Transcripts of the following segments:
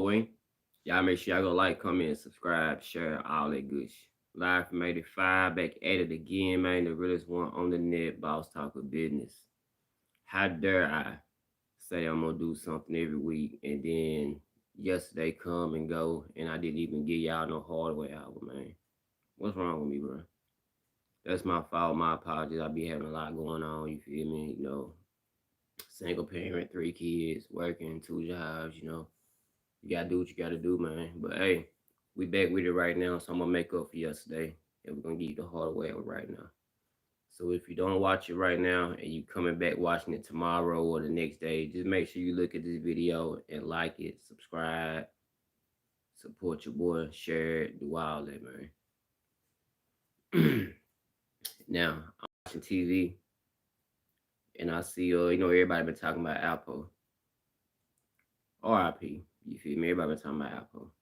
Way. Y'all make sure y'all go like, comment, subscribe, share, all that good shit. Live from 85, back at it again, man. The realest one on the net, boss talk of business. How dare I say I'm gonna do something every week and then yesterday come and go and I didn't even give y'all no Hardway album, man. What's wrong with me, bro? That's my fault, my apologies. I be having a lot going on, you feel me? Single parent, 3 kids, working 2 jobs, You gotta do what you gotta do, man. But hey, we back with it right now, so I'm gonna make up for yesterday, and we're gonna get you the hard way right now. So if you don't watch it right now and you coming back watching it tomorrow or the next day, just make sure you look at this video and like it, subscribe, support your boy, share it, do all that, man. Now I'm watching TV and I see, everybody been talking about Apple, RIP. You feel me? Everybody been talking about Apple.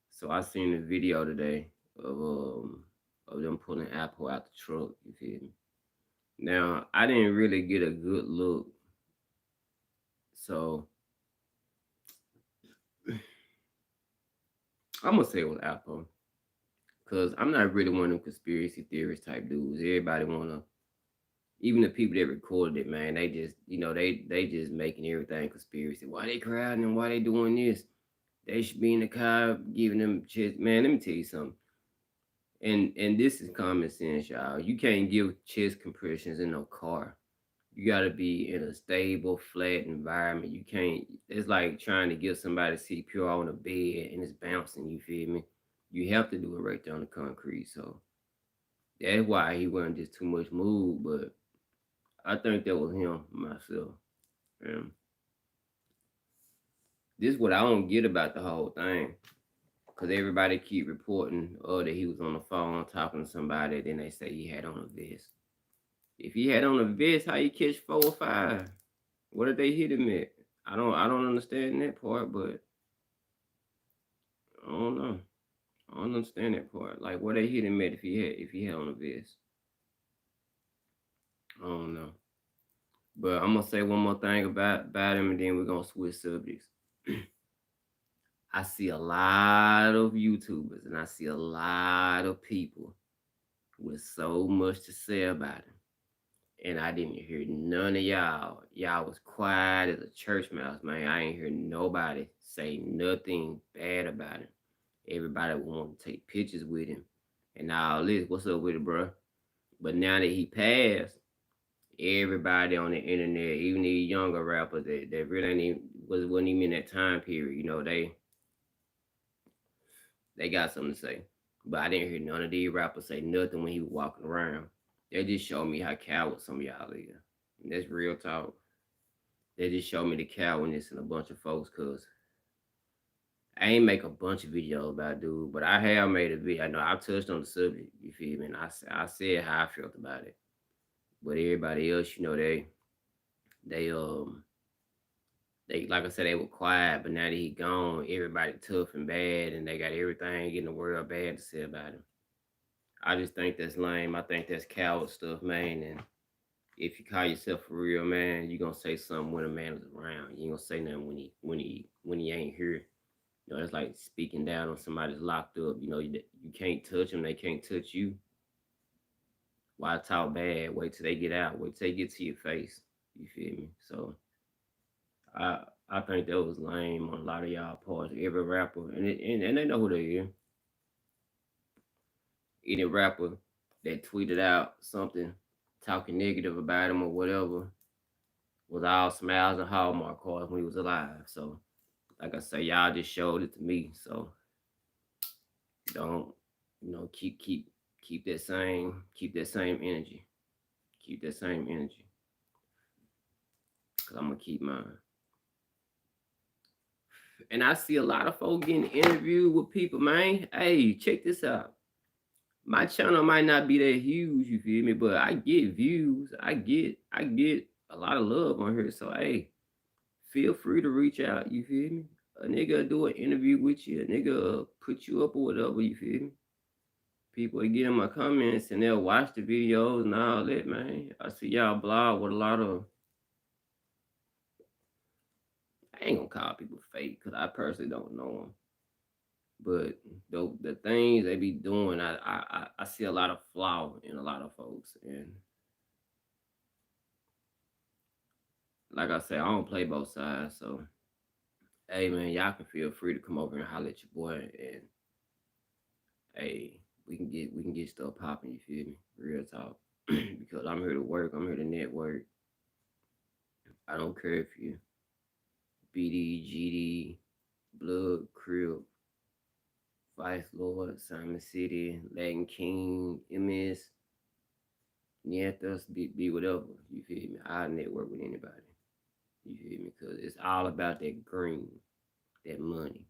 So I seen a video today of them pulling Apple out the truck. You feel me? Now I didn't really get a good look, so I'm gonna say it was Apple, cause I'm not really one of them conspiracy theorist type dudes. Everybody wanna, even the people that recorded it, man, they just, they just making everything conspiracy. Why they crowding and why they doing this? They should be in the car giving them chest. Man, let me tell you something. And this is common sense, y'all. You can't give chest compressions in no car. You gotta be in a stable, flat environment. You can't. It's like trying to give somebody CPR on a bed and it's bouncing. You feel me? You have to do it right there on the concrete. So that's why he wasn't just too much mood. But I think that was him myself. Um, this is what I don't get about the whole thing. Cause everybody keep reporting, that he was on the phone talking to somebody. Then they say he had on a vest. If he had on a vest, how you catch 4 or 5? What did they hit him at? I don't understand that part, but I don't know. I don't understand that part. Like what they hit him at if he had on a vest. I don't know. But I'm gonna say one more thing about him and then we're gonna switch subjects. I see a lot of YouTubers and I see a lot of people with so much to say about him. And I didn't hear none of y'all. Y'all was quiet as a church mouse, man. I ain't hear nobody say nothing bad about him. Everybody wanted to take pictures with him and all this. What's up with it, bro? But now that he passed, everybody on the internet, even these younger rappers that really ain't even, wasn't even in that time period, they got something to say. But I didn't hear none of these rappers say nothing when he was walking around. They just showed me how coward some of y'all is. And that's real talk. They just showed me the cowardness in a bunch of folks, cause I ain't make a bunch of videos about dude, but I have made a video. I know I touched on the subject, you feel me? And I said how I felt about it. But everybody else, they like I said, they were quiet, but now that he gone, everybody tough and bad and they got everything in the world bad to say about him. I just think that's lame. I think that's coward stuff, man. And if you call yourself a real man, you gonna say something when a man is around. You ain't gonna say nothing when he ain't here. It's like speaking down on somebody's locked up. You can't touch them, they can't touch you. Why talk bad? Wait till they get out. Wait till they get to your face. You feel me? So I think that was lame on a lot of y'all parts. Every rapper, and they know who they are. Any rapper that tweeted out something talking negative about him or whatever was all smiles and Hallmark cards when he was alive. So, like I say, y'all just showed it to me. So don't, keep that same energy. Keep that same energy. Cause I'm gonna keep mine. And I see a lot of folks getting interviewed with people, man. Hey, check this out. My channel might not be that huge, you feel me? But I get views. I get a lot of love on here. So hey, feel free to reach out, you feel me? A nigga do an interview with you, a nigga put you up or whatever, you feel me? People get in my comments and they'll watch the videos and all that, man. I see y'all blog with a lot of I ain't gonna call people fake because I personally don't know them. But the things they be doing, I see a lot of flaw in a lot of folks. And like I said, I don't play both sides. So hey man, y'all can feel free to come over and holler at your boy, and hey, we can get stuff popping, you feel me? Real talk. Because I'm here to work, I'm here to network. I don't care if you BD, GD, Blood, Crib, Vice Lord, Simon City, Latin King, MS, Nietas, be whatever. You feel me? I network with anybody. You feel me? Because it's all about that green, that money.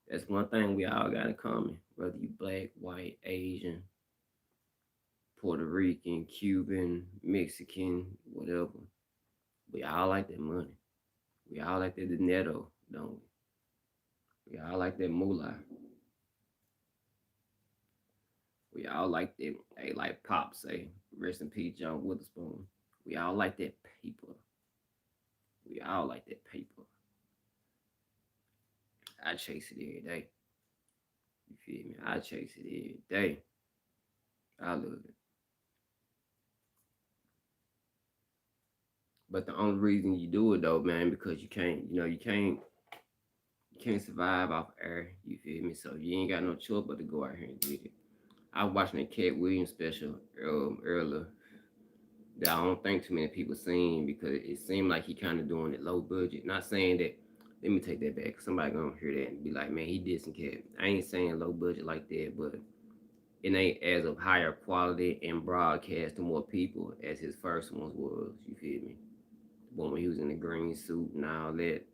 That's one thing we all got in common. Whether you black, white, Asian, Puerto Rican, Cuban, Mexican, whatever. We all like that money. We all like that dinero, don't we? We all like that moolah. We all like that. Hey, like Pop say, rest in peace, John Witherspoon. We all like that paper. We all like that paper. I chase it every day. You feel me? I chase it every day. I love it. But the only reason you do it though, man, because you can't survive off air. You feel me? So you ain't got no choice but to go out here and get it. I was watching that Cat Williams special earlier that I don't think too many people seen because it seemed like he kind of doing it low budget. Not saying that. Let me take that back. Somebody gonna hear that and be like, "Man, he did some Cat." I ain't saying low budget like that, but it ain't as of higher quality and broadcast to more people as his first ones was. You feel me? The one when he was in the green suit and all that.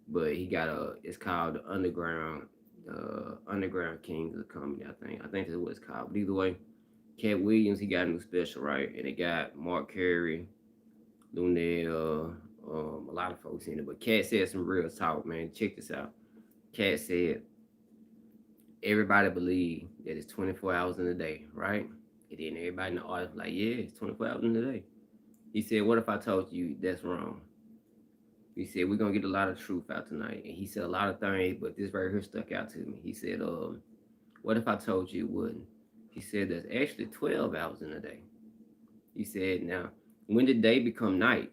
But he got it's called the Underground Kings of Comedy. I think that's what it's called. But either way, Cat Williams, he got a new special, right? And it got Mark Carey, Lunel, a lot of folks in it. But Cat said some real talk, man. Check this out. Cat said everybody believe that it's 24 hours in a day, right? And then everybody in the audience like, yeah, it's 24 hours in a day. He said, what if I told you that's wrong? He said, we're going to get a lot of truth out tonight. And he said a lot of things, but this right here stuck out to me. He said, what if I told you it wouldn't? He said, there's actually 12 hours in a day. He said, now, when the day become night,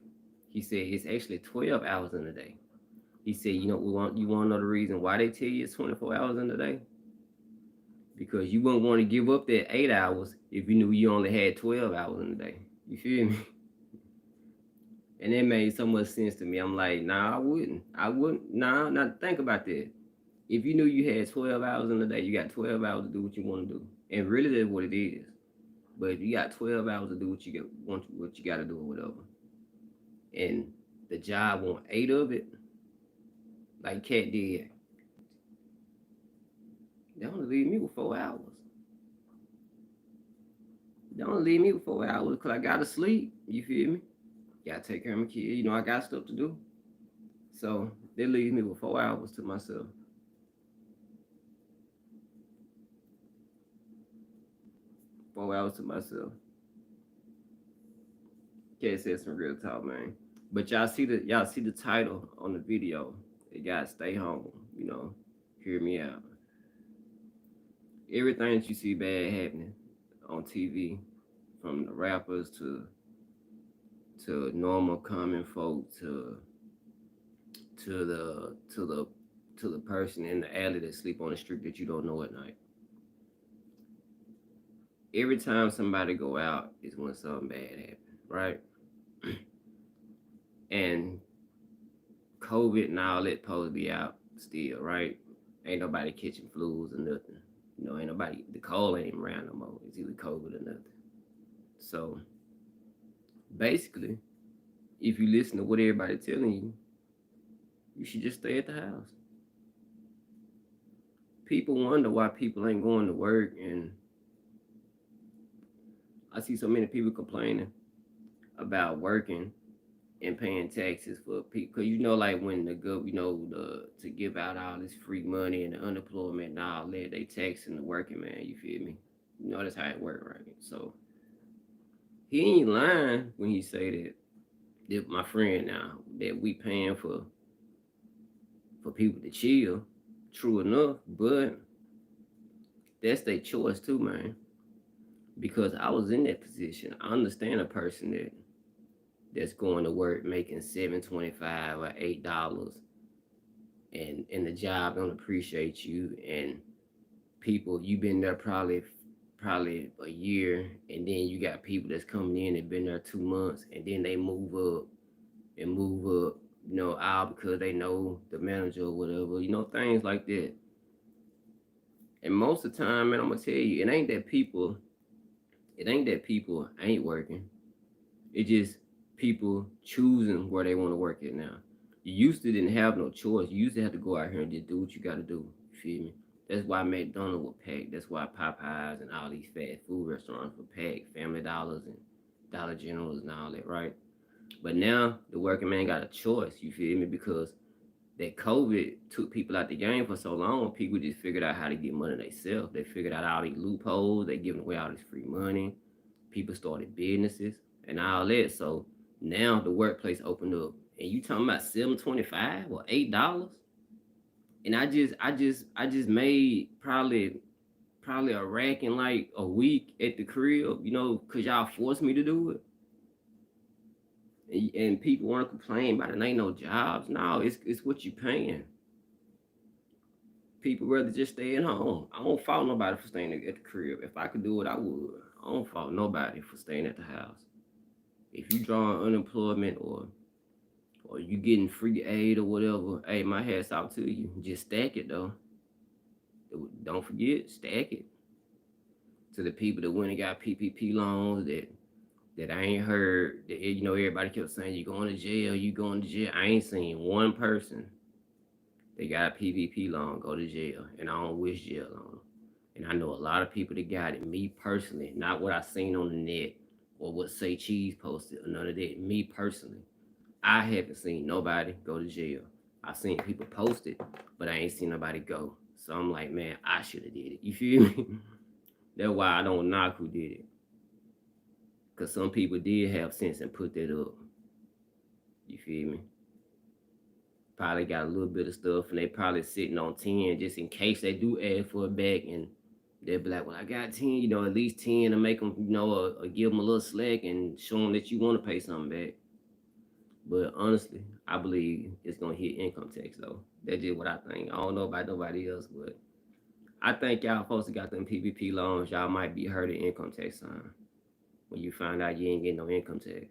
he said, it's actually 12 hours in a day. He said, you want to know the reason why they tell you it's 24 hours in a day? Because you wouldn't want to give up that 8 hours if you knew you only had 12 hours in a day. You feel me? And it made so much sense to me. I'm like, nah, I wouldn't. Nah, not think about that. If you knew you had 12 hours in a day, you got 12 hours to do what you want to do. And really that's what it is. But if you got 12 hours to do what you got to do or whatever. And the job want 8 of it, like Cat did. They only leave me with 4 hours. They only leave me with 4 hours because I got to sleep. You feel me? Gotta take care of my kid. I got stuff to do. So they leave me with 4 hours to myself. 4 hours to myself. Cat said some real talk, man. But y'all see the title on the video. It got stay home. Hear me out. Everything that you see bad happening on TV, from the rappers to normal common folk to the person in the alley that sleep on the street that you don't know at night. Every time somebody go out is when something bad happens, right? And COVID and all that supposed to be out still, right? Ain't nobody catching flus or nothing. Ain't nobody, the cold ain't around no more. It's either COVID or nothing. So basically, if you listen to what everybody telling you, you should just stay at the house. People wonder why people ain't going to work, and I see so many people complaining about working and paying taxes for people, because like when the to give out all this free money and the unemployment and all that, they taxing the working man. You feel me? That's how it work, right? So he ain't lying when he say that my friend now that we paying for for people to chill. True enough, but that's their choice too, man. Because I was in that position. I understand a person that's going to work making $7.25 or $8, and the job don't appreciate you, and people you've been there probably a year, and then you got people that's coming in and been there 2 months, and then they move up and move up, out because they know the manager or whatever, things like that. And most of the time, man, I'm gonna tell you, it ain't that people ain't working. It just people choosing where they want to work at now. You used to didn't have no choice. You used to have to go out here and just do what you got to do. You feel me? That's why McDonald's was packed. That's why Popeyes and all these fast food restaurants were packed. Family Dollars and Dollar Generals and all that, right? But now the working man got a choice. You feel me? Because that COVID took people out the game for so long. People just figured out how to get money themselves. They figured out all these loopholes. They giving away all this free money. People started businesses and all that. So now the workplace opened up, and you talking about $7.25 or $8, and I just made probably a rack in like a week at the crib, cause y'all forced me to do it. And people want to complain about it. Ain't no jobs. No, it's what you paying. People rather just stay at home. I don't fault nobody for staying at the crib. If I could do it, I would. I don't fault nobody for staying at the house. If you drawing unemployment or you getting free aid or whatever, hey, my hat's out to you. Just stack it though. Don't forget, stack it. To the people that went and got PPP loans that I ain't heard, that, everybody kept saying you going to jail, you going to jail. I ain't seen one person that got a PPP loan go to jail, and I don't wish jail on them. And I know a lot of people that got it. Me personally, not what I seen on the net or what Say Cheese posted or none of that. Me personally, I haven't seen nobody go to jail. I seen people post it, but I ain't seen nobody go. So I'm like, man, I should have did it. You feel me? That's why I don't knock who did it. Cause some people did have sense and put that up. You feel me? Probably got a little bit of stuff, and they probably sitting on 10 just in case they do ask for it back, and they'll be like, well, I got 10, at least 10 to make them, give them a little slack and show them that you want to pay something back. But honestly, I believe it's going to hit income tax, though. That's just what I think. I don't know about nobody else, but I think y'all folks that got them PPP loans, y'all might be hurt at income tax time when you find out you ain't getting no income tax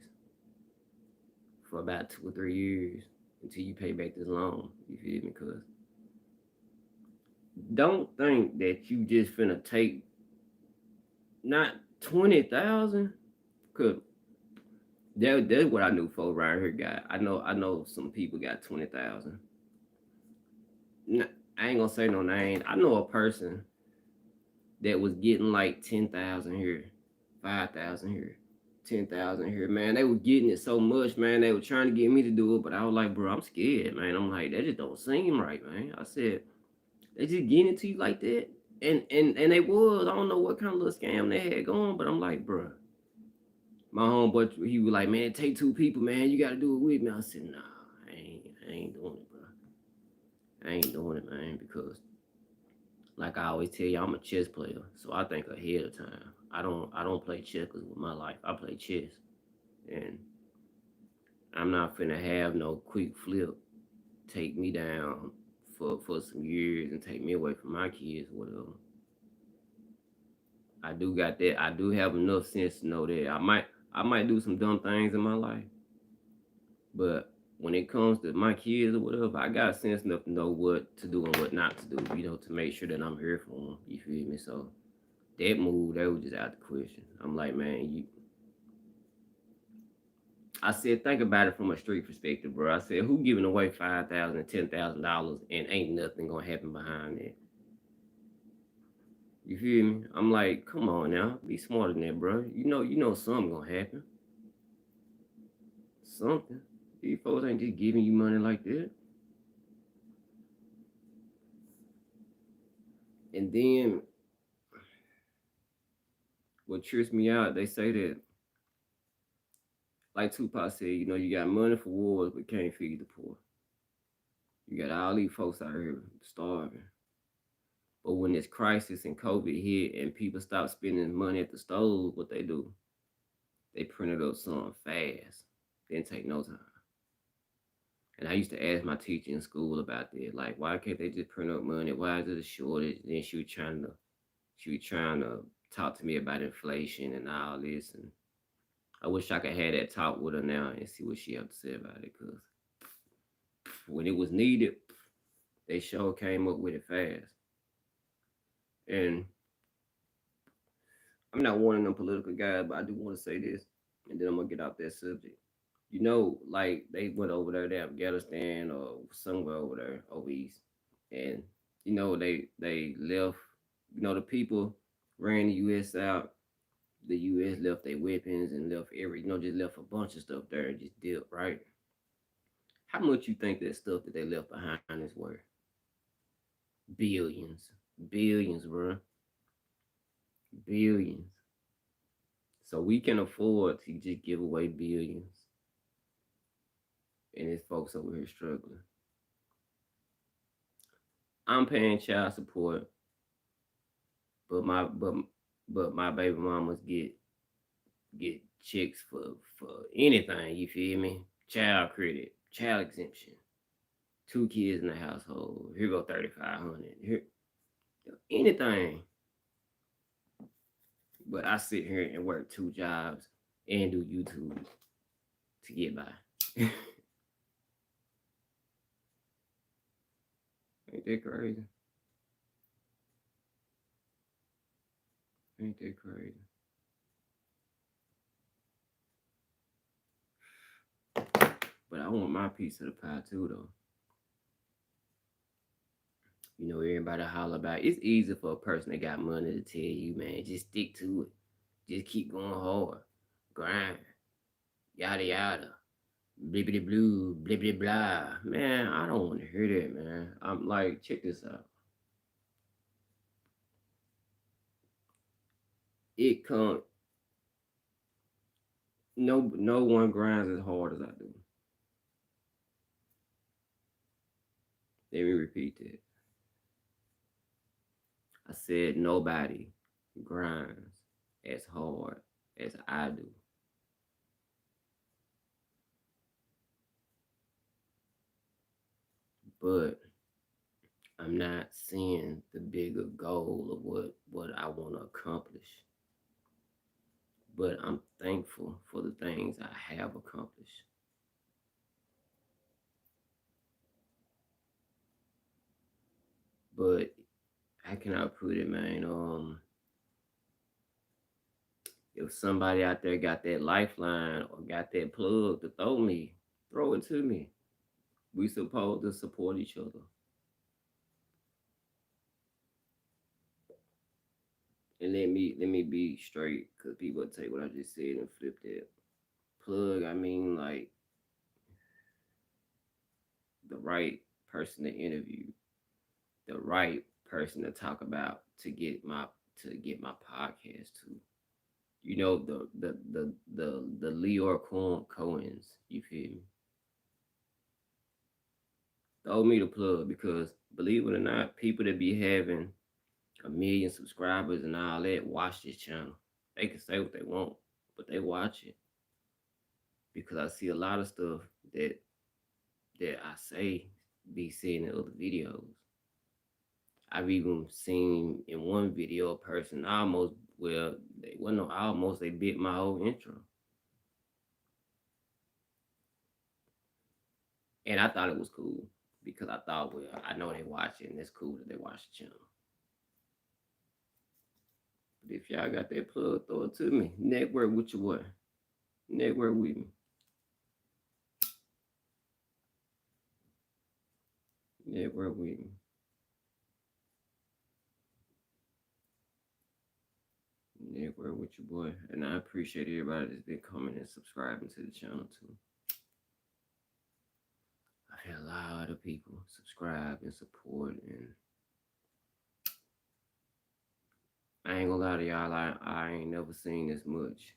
for about 2 or 3 years until you pay back this loan. You feel me? Because don't think that you just finna take not 20,000. Cause that's what I knew folks around here got. I know some people got 20,000. I ain't gonna say no name. I know a person that was getting like 10,000 here, 5,000 here, 10,000 here. Man, they were getting it so much, man. They were trying to get me to do it, but I was like, bro, I'm scared, man. I'm like, that just don't seem right, man. I said, they just getting it to you like that, and they was. I don't know what kind of little scam they had going, but I'm like, bro. My homeboy, he was like, man, take 2 people, man. You got to do it with me. I said, nah, I ain't doing it, bro. I ain't doing it, man, because like I always tell you, I'm a chess player, so I think ahead of time. I don't play checkers with my life. I play chess, and I'm not finna have no quick flip take me down for some years and take me away from my kids, whatever. I do got that. I do have enough sense to know that I might do some dumb things in my life, but when it comes to my kids or whatever, I got sense enough to know what to do and what not to do, to make sure that I'm here for them. You feel me? So that move, that was just out the question. I'm like, man, I said, think about it from a street perspective, bro. I said, who giving away $5,000, $10,000 and ain't nothing gonna happen behind that? You feel me? I'm like, come on now, be smarter than that, bro. You know something gonna happen. Something. These folks ain't just giving you money like that. And then what trips me out, they say that, like Tupac said, you got money for wars, but can't feed the poor. You got all these folks out here starving. But when this crisis and COVID hit and people stop spending money at the stove, what they do? They printed up something fast. Didn't take no time. And I used to ask my teacher in school about that. Like, why can't they just print up money? Why is it a shortage? Then she was trying to talk to me about inflation and all this. And I wish I could have that talk with her now and see what she have to say about it. Cause when it was needed, they sure came up with it fast. And I'm not one of them political guys, but I do want to say this, and then I'm gonna get off that subject. Like they went over there to Afghanistan or somewhere over there, over east, and they left. The people ran the U.S. out. The U.S. left their weapons and left just left a bunch of stuff there and just dipped, right? How much you think that stuff that they left behind is worth? Billions, billions, bro, billions. So we can afford to just give away billions, and there's folks over here struggling. I'm paying child support, but my baby mamas get checks for anything. You feel me? Child credit, child exemption, 2 kids in the household. Here go 3,500. Here, anything. But I sit here and work 2 jobs and do YouTube to get by. Ain't that crazy? Ain't that crazy? But I want my piece of the pie too, though. Everybody holler about it. It's easy for a person that got money to tell you, man, just stick to it. Just keep going hard. Grind. Yada yada. Blibbity blue, blibbity blah. Man, I don't want to hear that, man. I'm like, check this out. It come no one grinds as hard as I do. Let me repeat that. I said nobody grinds as hard as I do. But I'm not seeing the bigger goal of what I want to accomplish. But I'm thankful for the things I have accomplished. But how can I put it, man? If somebody out there got that lifeline or got that plug to throw it to me. We supposed to support each other. And let me be straight, cause people take what I just said and flip that. Plug, I mean like the right person to interview, the right person to talk about to get my podcast to. The Leor Cohens, you feel me? Throw me the plug because believe it or not, people that be having 1 million subscribers and all that watch this channel. They can say what they want, but they watch it because I see a lot of stuff that I say be seen in other videos. I've even seen in one video a person they bit my whole intro. And I thought it was cool because I thought, well, I know they watch it and it's cool that they watch the channel. But if y'all got that plug, throw it to me. Network with your boy. Network with me. Network with me. Network with your boy. And I appreciate everybody that's been coming and subscribing to the channel too. I've had a lot of people subscribe and support, and I ain't gonna lie to y'all, I ain't never seen this much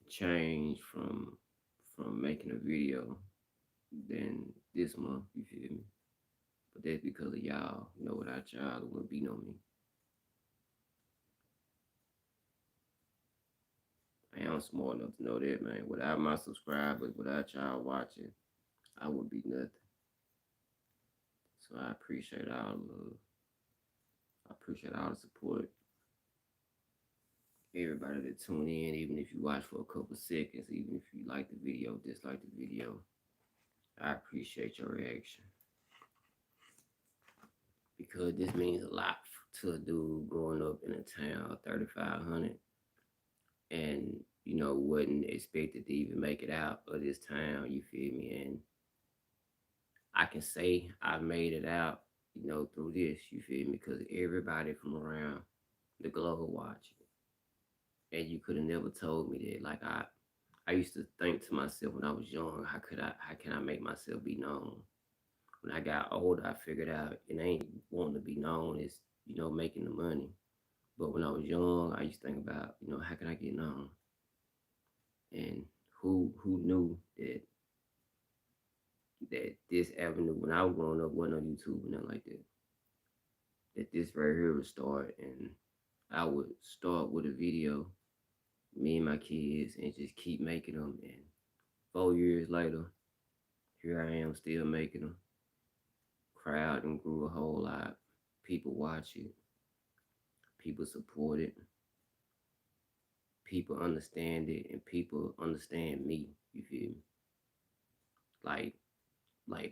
change from making a video than this month, you feel me? But that's because of y'all. You know, without y'all, there wouldn't be no me. I am smart enough to know that, man. Without my subscribers, without y'all watching, I would be nothing. So I appreciate all the love. I appreciate all the support. Everybody that tune in, even if you watch for a couple seconds, even if you like the video, dislike the video, I appreciate your reaction. Because this means a lot to a dude growing up in a town of 3,500 and, you know, wasn't expected to even make it out of this town, you feel me? And I can say I made it out, you know, through this, you feel me? Because everybody from around the globe watching. And you could have never told me that. Like I used to think to myself when I was young, how can I make myself be known? When I got older, I figured out it ain't wanting to be known, it's, you know, making the money. But when I was young, I used to think about, you know, how can I get known? And who knew that this avenue when I was growing up wasn't on YouTube and nothing like that. That this right here would start and I would start with a video, me and my kids, and just keep making them. And 4 years later, here I am still making them. Crowd and grew a whole lot. People watch it. People support it. People understand it, and people understand me. You feel me? Like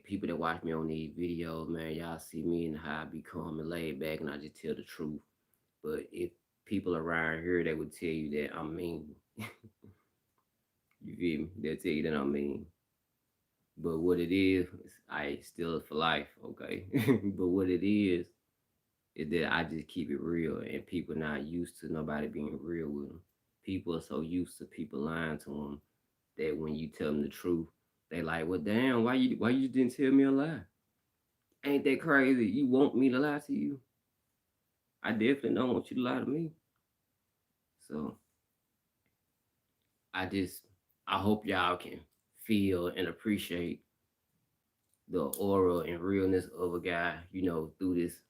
people that watch me on these videos, man, y'all see me and how I be calm and laid back, and I just tell the truth. But if people around here, they would tell you that I'm mean. You feel me? They'll tell you that I'm mean. But what it is, I still for life, okay? But what it is that I just keep it real, and people not used to nobody being real with them. People are so used to people lying to them that when you tell them the truth, they like, well, damn, why you didn't tell me a lie? Ain't that crazy? You want me to lie to you? I definitely don't want you to lie to me. So I hope y'all can feel and appreciate the aura and realness of a guy, you know, through this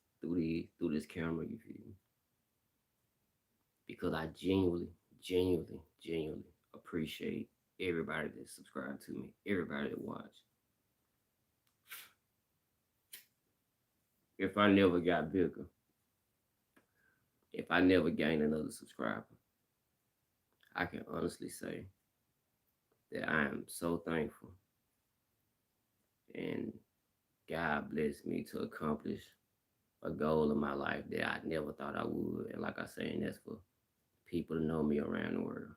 camera, you feel me? Because I genuinely appreciate everybody that subscribe to me, everybody that watch. If I never got bigger, if I never gained another subscriber, I can honestly say that I am so thankful, and God blessed me to accomplish a goal in my life that I never thought I would. And like I say, and that's for people to know me around the world.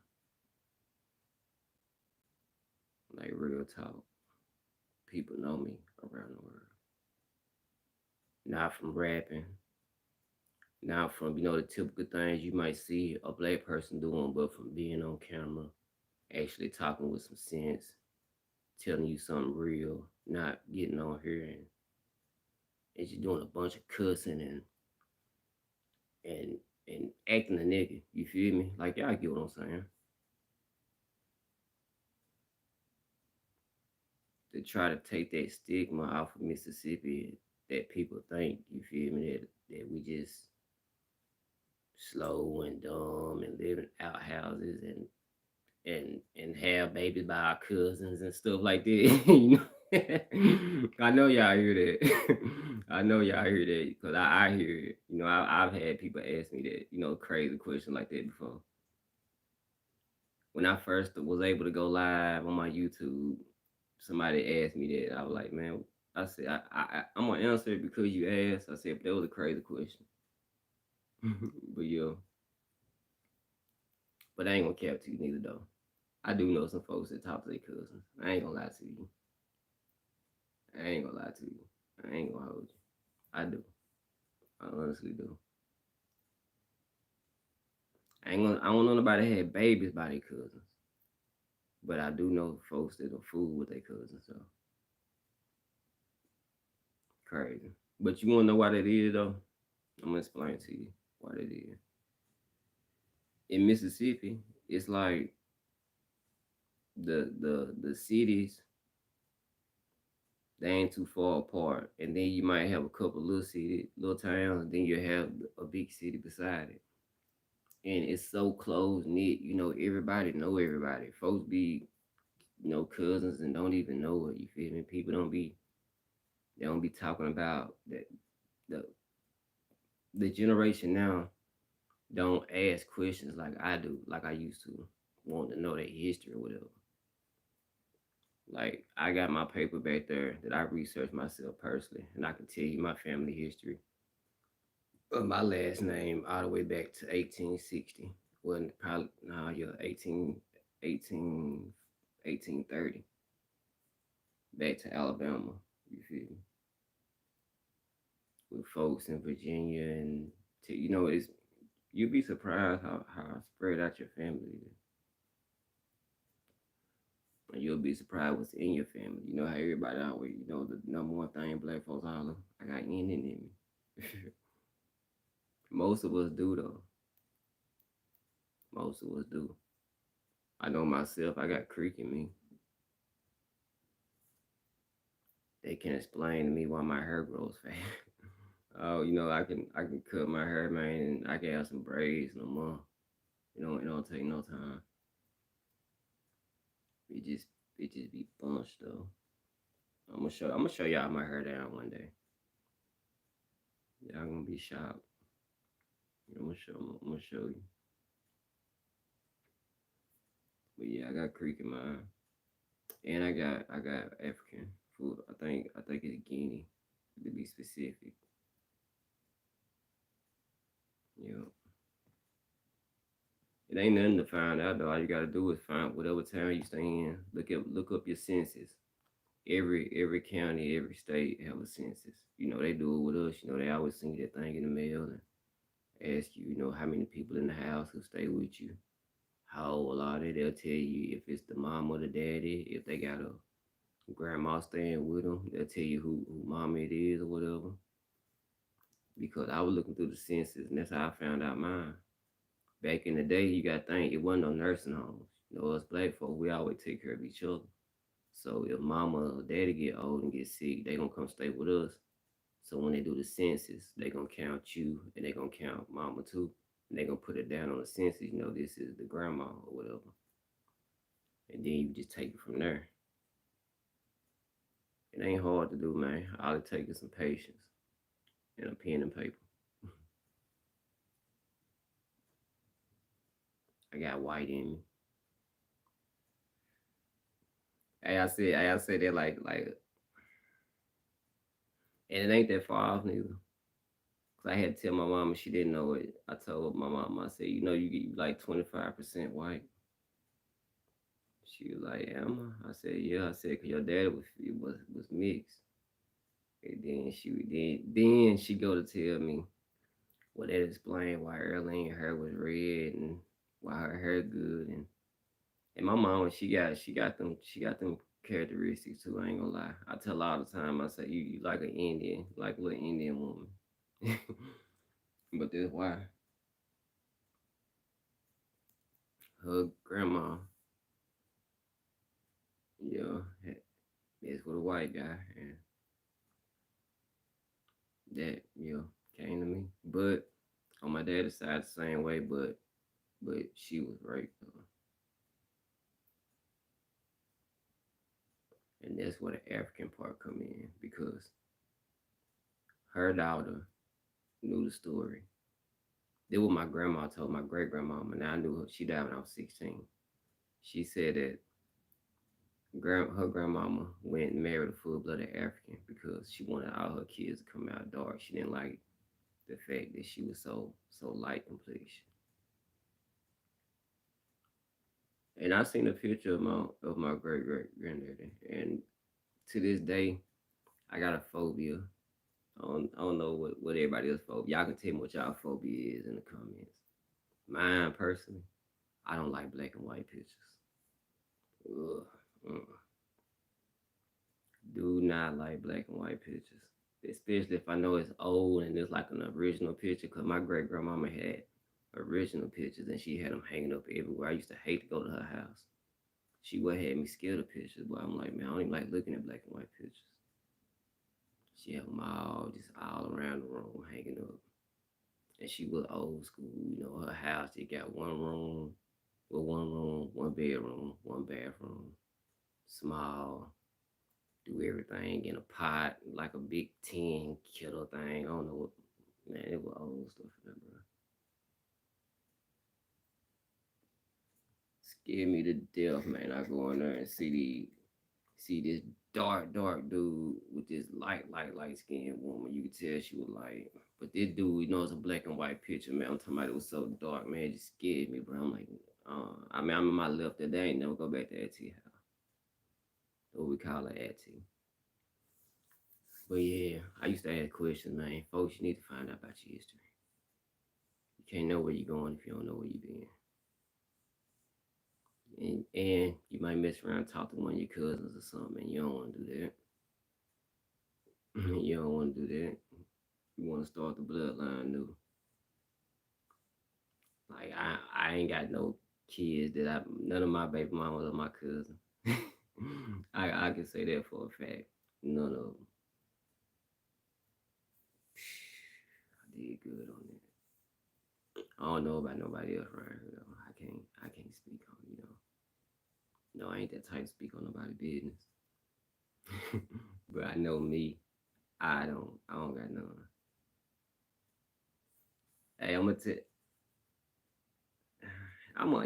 Like real talk. People know me around the world. Not from rapping, not from, you know, the typical things you might see a black person doing, but from being on camera, actually talking with some sense, telling you something real, not getting on here and just doing a bunch of cussing and and acting a nigga. You feel me? Like y'all get what I'm saying? To try to take that stigma off of Mississippi that people think, you feel me, that we just slow and dumb and live in outhouses and have babies by our cousins and stuff like that. You know? I know y'all hear that. I know y'all hear that because I hear it. You know, I've had people ask me that, you know, crazy question like that before. When I first was able to go live on my YouTube, somebody asked me that. I was like, man, I said, I'm gonna answer it because you asked. I said, but that was a crazy question. But yeah, but I ain't gonna cap to you neither though. I do know some folks that talk to their cousins. I ain't gonna lie to you. I ain't gonna lie to you. I ain't gonna hold you. I do. I honestly do. I don't know nobody that had babies by their cousins. But I do know folks that are fool with their cousins, so crazy. But you wanna know why that is though? I'm gonna explain to you why that is. In Mississippi, it's like the cities They ain't too far apart. And then you might have a couple little towns, and then you have a big city beside it. And it's so close knit, everybody know everybody. Folks be, cousins and don't even know it, you feel me? People they don't be talking about that the the generation now don't ask questions like I do, like I used to, want to know their history or whatever. Like I got my paper back there that I researched myself personally, and I can tell you my family history of my last name all the way back to 1860. Well, probably no, yeah, 1830, back to Alabama. You feel me? With folks in Virginia and it's you'd be surprised how spread out your family is. And you'll be surprised what's in your family. You know how everybody always, the number one thing black folks holler, I got Indian in me. Most of us do though. Most of us do. I know myself, I got Creek in me. They can explain to me why my hair grows fast. Oh, I can cut my hair, man, and I can have some braids in a month. It don't take no time. It just it just be bunched though. I'm gonna show y'all my hair down one day. Y'all gonna be shocked. I'm gonna show you. But yeah, I got Creek in mine, and I got African food. I think it's Guinea to be specific. You know, it ain't nothing to find out though. All you gotta do is find whatever town you stay in. Look up your census. Every county, every state have a census. They do it with us. They always send you that thing in the mail and ask you, how many people in the house who stay with you, how old are they. They'll tell you if it's the mom or the daddy. If they got a grandma staying with them, they'll tell you who mama it is or whatever. Because I was looking through the census, and that's how I found out mine. Back in the day, you got to think it wasn't no nursing homes. Us black folk, we always take care of each other. So if mama or daddy get old and get sick, they gonna come stay with us. So when they do the census, they gonna count you and they gonna count mama too. And they gonna put it down on the census, this is the grandma or whatever. And then you just take it from there. It ain't hard to do, man. All it takes is some patience and a pen and paper. I got white in me. I said that like, and it ain't that far off neither. Cause I had to tell my mom and she didn't know it. I told my mom, I said, you get like 25% white. She was like, Emma. I said, yeah. I said, cause your dad was mixed. And then she go to tell me, well, that explained why Earlene hair was red and why her hair good and my mom she got them characteristics too. I ain't gonna lie. I tell her all the time. I say you like an Indian, like a little Indian woman. But that's why her grandma, yeah, is with a white guy, and that came to me. But on my dad's side, the same way. But she was raped, and that's where the African part come in because her daughter knew the story. This was my grandma told my great grandmama. Now I knew her. She died when I was 16. She said that her grandmama went and married a full-blooded African because she wanted all her kids to come out dark. She didn't like the fact that she was so light complexion. And I seen a picture of my great great granddaddy, and to this day, I got a phobia. I don't know what everybody else phobia. Y'all can tell me what y'all phobia is in the comments. Mine personally, I don't like black and white pictures. Ugh. Do not like black and white pictures, especially if I know it's old and it's like an original picture. Cause my great grandmama had original pictures and she had them hanging up everywhere. I used to hate to go to her house. She would have me scared of pictures, but I'm like, man, I don't even like looking at black and white pictures. She had them all just all around the room hanging up. And she was old school, her house, it got one room, one bedroom, one bathroom, small, do everything in a pot, like a big tin kettle thing. I don't know what, man, it was old stuff in there, bro. Scared me to death, man. I go in there and see this dark dude with this light skinned woman. You could tell she was light. But this dude, it's a black and white picture, man. I'm talking about it was so dark, man. It just scared me, bro. I'm like, I'm in my left that they ain't never go back to Auntie house. What we call her Auntie. But yeah, I used to ask questions, man. Folks, you need to find out about your history. You can't know where you're going if you don't know where you've been. And you might mess around and talk to one of your cousins or something, and you don't want to do that. You don't want to do that. You want to start the bloodline new. Like I ain't got no kids none of my baby mamas are my cousin. I can say that for a fact. None of them. I did good on that. I don't know about nobody else right here though. I can't speak on. No, I ain't that type to speak on nobody's business. But I know me. I don't got none. Hey, I'm gonna tell.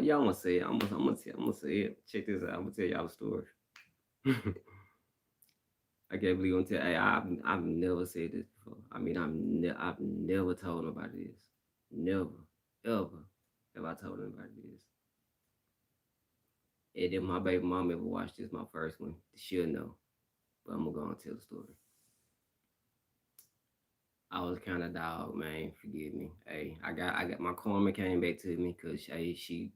Y'all gonna say it. I'm gonna say it. Check this out. I'm gonna tell y'all a story. I can't believe I'm telling. Hey, I've never said this before. I mean, I've never told nobody this. Never, ever have I told anybody this. And if my baby mom ever watched this, my first one, she'll know. But I'm gonna go and tell the story. I was kind of dog, man. Forgive me. Hey, I got my karma came back to me because she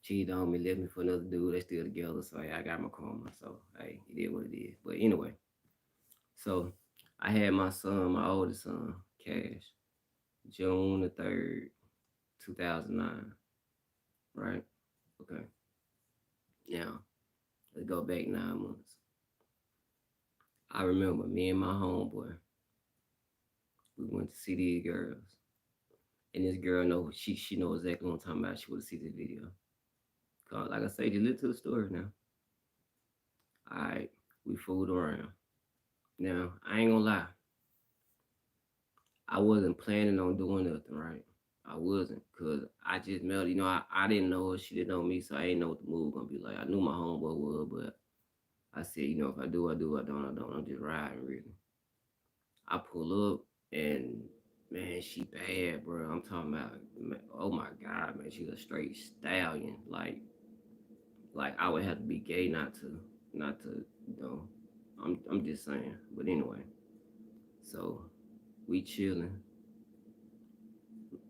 cheated on me, left me for another dude. They still together, so hey, I got my karma. So hey, it is what it is. But anyway, so I had my son, my oldest son, Cash, June the 3rd, 2009. Right? Okay. Now let's go back 9 months. I remember me and my homeboy. We went to see these girls, and this girl know she know exactly what I'm talking about. She would see this video. Cause like I say, just listen to the story now. All right, we fooled around. Now I ain't gonna lie. I wasn't planning on doing nothing, right? I wasn't, cause I just met her. I didn't know her, she didn't know me, so I didn't know what the move gonna be like. I knew my homeboy was, but I said, if I do, I do. I don't, I don't. I'm just riding, really. I pull up, and man, she bad, bro. I'm talking about, man, oh my god, man, she's a straight stallion. Like I would have to be gay not to, you know. I'm just saying. But anyway, so we chilling.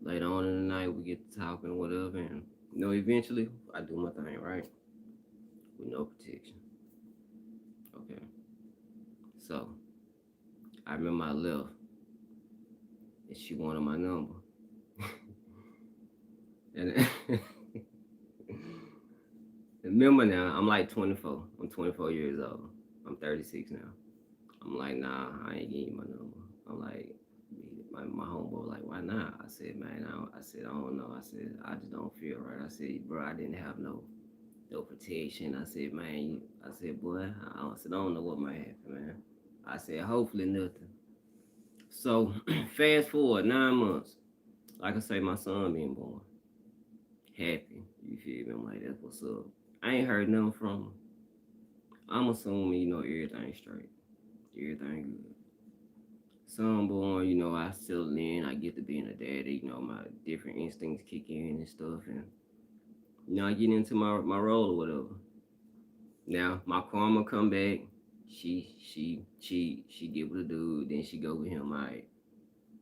Later on in the night, we get to talking, whatever, and eventually I do my thing, right? With no protection. Okay. So I remember I left, and she wanted my number. And remember now, I'm like 24. I'm 24 years old. I'm 36 now. I'm like, nah, I ain't getting you my number. I'm like, my homeboy like, why not? I said, man, I don't know. I said, I just don't feel right. I said, bro, I didn't have no protection. I said, man, I said, boy, I don't know what might happen, man. I said, hopefully nothing. So fast forward 9 months. Like I say, my son being born. Happy. You feel me? I'm like, that's what's up. I ain't heard nothing from him. I'm assuming, everything straight. Everything good. Son born, I settle in. I get to being a daddy. My different instincts kick in and stuff. And, I get into my role or whatever. Now, my karma come back. She get with a dude. Then she go with him. All right.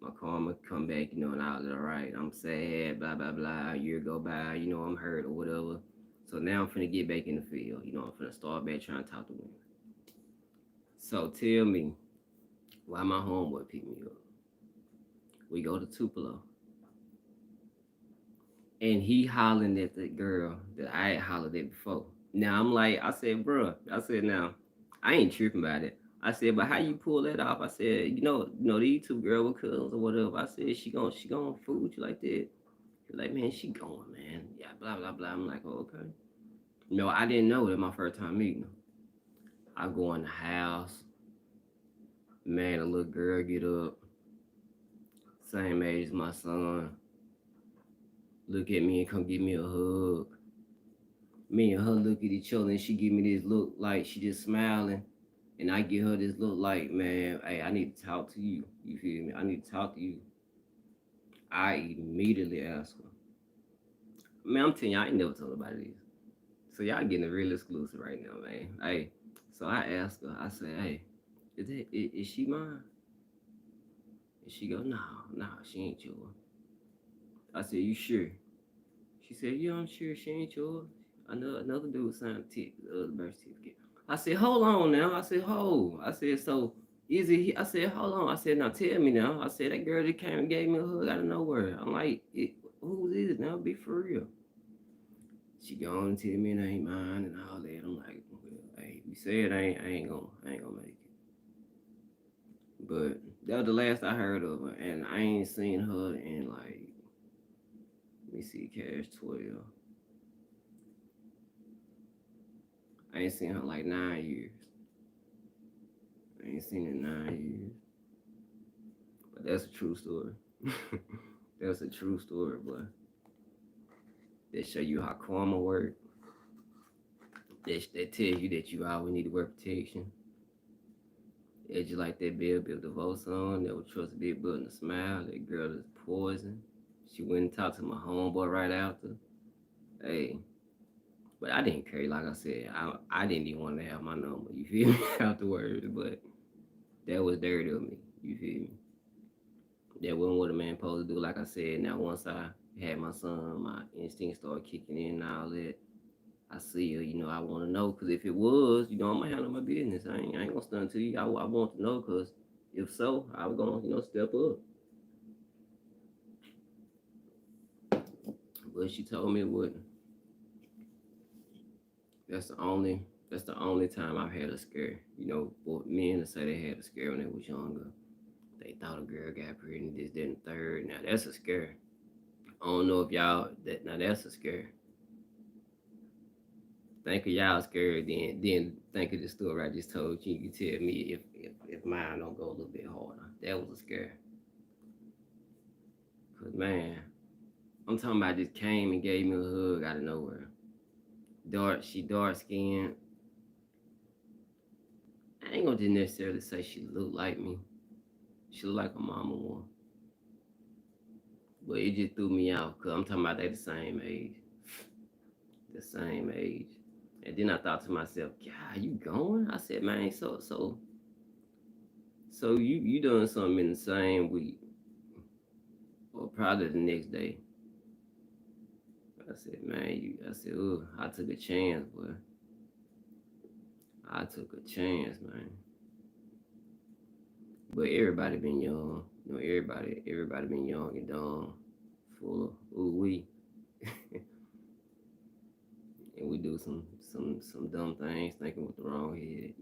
My karma come back, and I was all right. I'm sad, blah, blah, blah. A year go by, I'm hurt or whatever. So now I'm finna get back in the field. I'm finna start back trying to talk to women. So tell me why my homeboy picked me up. We go to Tupelo. And he hollering at the girl that I had hollered at before. Now I'm like, I said, bruh, now, I ain't tripping about it. I said, but how you pull that off? I said, these two girl with cousins or whatever. I said, she gonna fool with you like that. She's like, man, she going, man. Yeah, blah blah blah. I'm like, oh, okay. No, I didn't know that my first time meeting her. I go in the house, man, a little girl get up, same age as my son, look at me and come give me a hug. Me and her look at each other and she give me this look like she just smiling. And I give her this look like, man, hey, I need to talk to you. You feel me? I need to talk to you. I immediately ask her. Man, I'm telling you, I ain't never told nobody this. So y'all getting a real exclusive right now, man. Hey, so I asked her, I said, hey, is she mine? And she go, no, she ain't yours. I said, you sure? She said, yeah, I'm sure she ain't yours. Another dude signed the birth certificate. I said, hold on now. I said, hold. I said, so is it he? I said, hold on. I said, now tell me now. I said, that girl that came and gave me a hug out of nowhere. I'm like, who is it now? Be for real. She gone and tell me it ain't mine and all that. I'm like, well, hey, you said I ain't gonna make it. But that was the last I heard of her, and I ain't seen her in like, let me see, Cash 12. I ain't seen her like 9 years. I ain't seen her in 9 years. But that's a true story. That's a true story, boy. They show you how karma works. They tell you that you always need to wear protection. It's just like that Bill DeVoe song, Never Trust a Big Button to Smile. That girl is poison. She went and talked to my homeboy right after. Hey, but I didn't care. Like I said, I didn't even want to have my number. You feel me? Afterwards, but that was dirty of me. You feel me? That wasn't what a man supposed to do. Like I said, now once I had my son, my instinct started kicking in and all that. I see her, I want to know, because if it was, I'm going to handle my business. I ain't going to stunt to you. I want to know, because if so, I was going to, step up. But she told me it wouldn't. That's the only time I've had a scare. For men to say they had a scare when they was younger. They thought a girl got pregnant, this, that, and third. Now that's a scare. I don't know if y'all now that's a scare. Think of y'all scared, then think of the story I just told you. You can tell me if mine don't go a little bit harder. That was a scare. Cause man, I'm talking about just came and gave me a hug out of nowhere. She dark skinned. I ain't gonna just necessarily say she looked like me. She looked like a mama one. But it just threw me out, cause I'm talking about they the same age. The same age. And then I thought to myself, God, you going? I said, man, so you doing something in the same week, or probably the next day. I said, man, I took a chance, boy. I took a chance, man. But everybody been young. Everybody been young and dumb, full of ooh-wee. And we do some dumb things, thinking with the wrong head,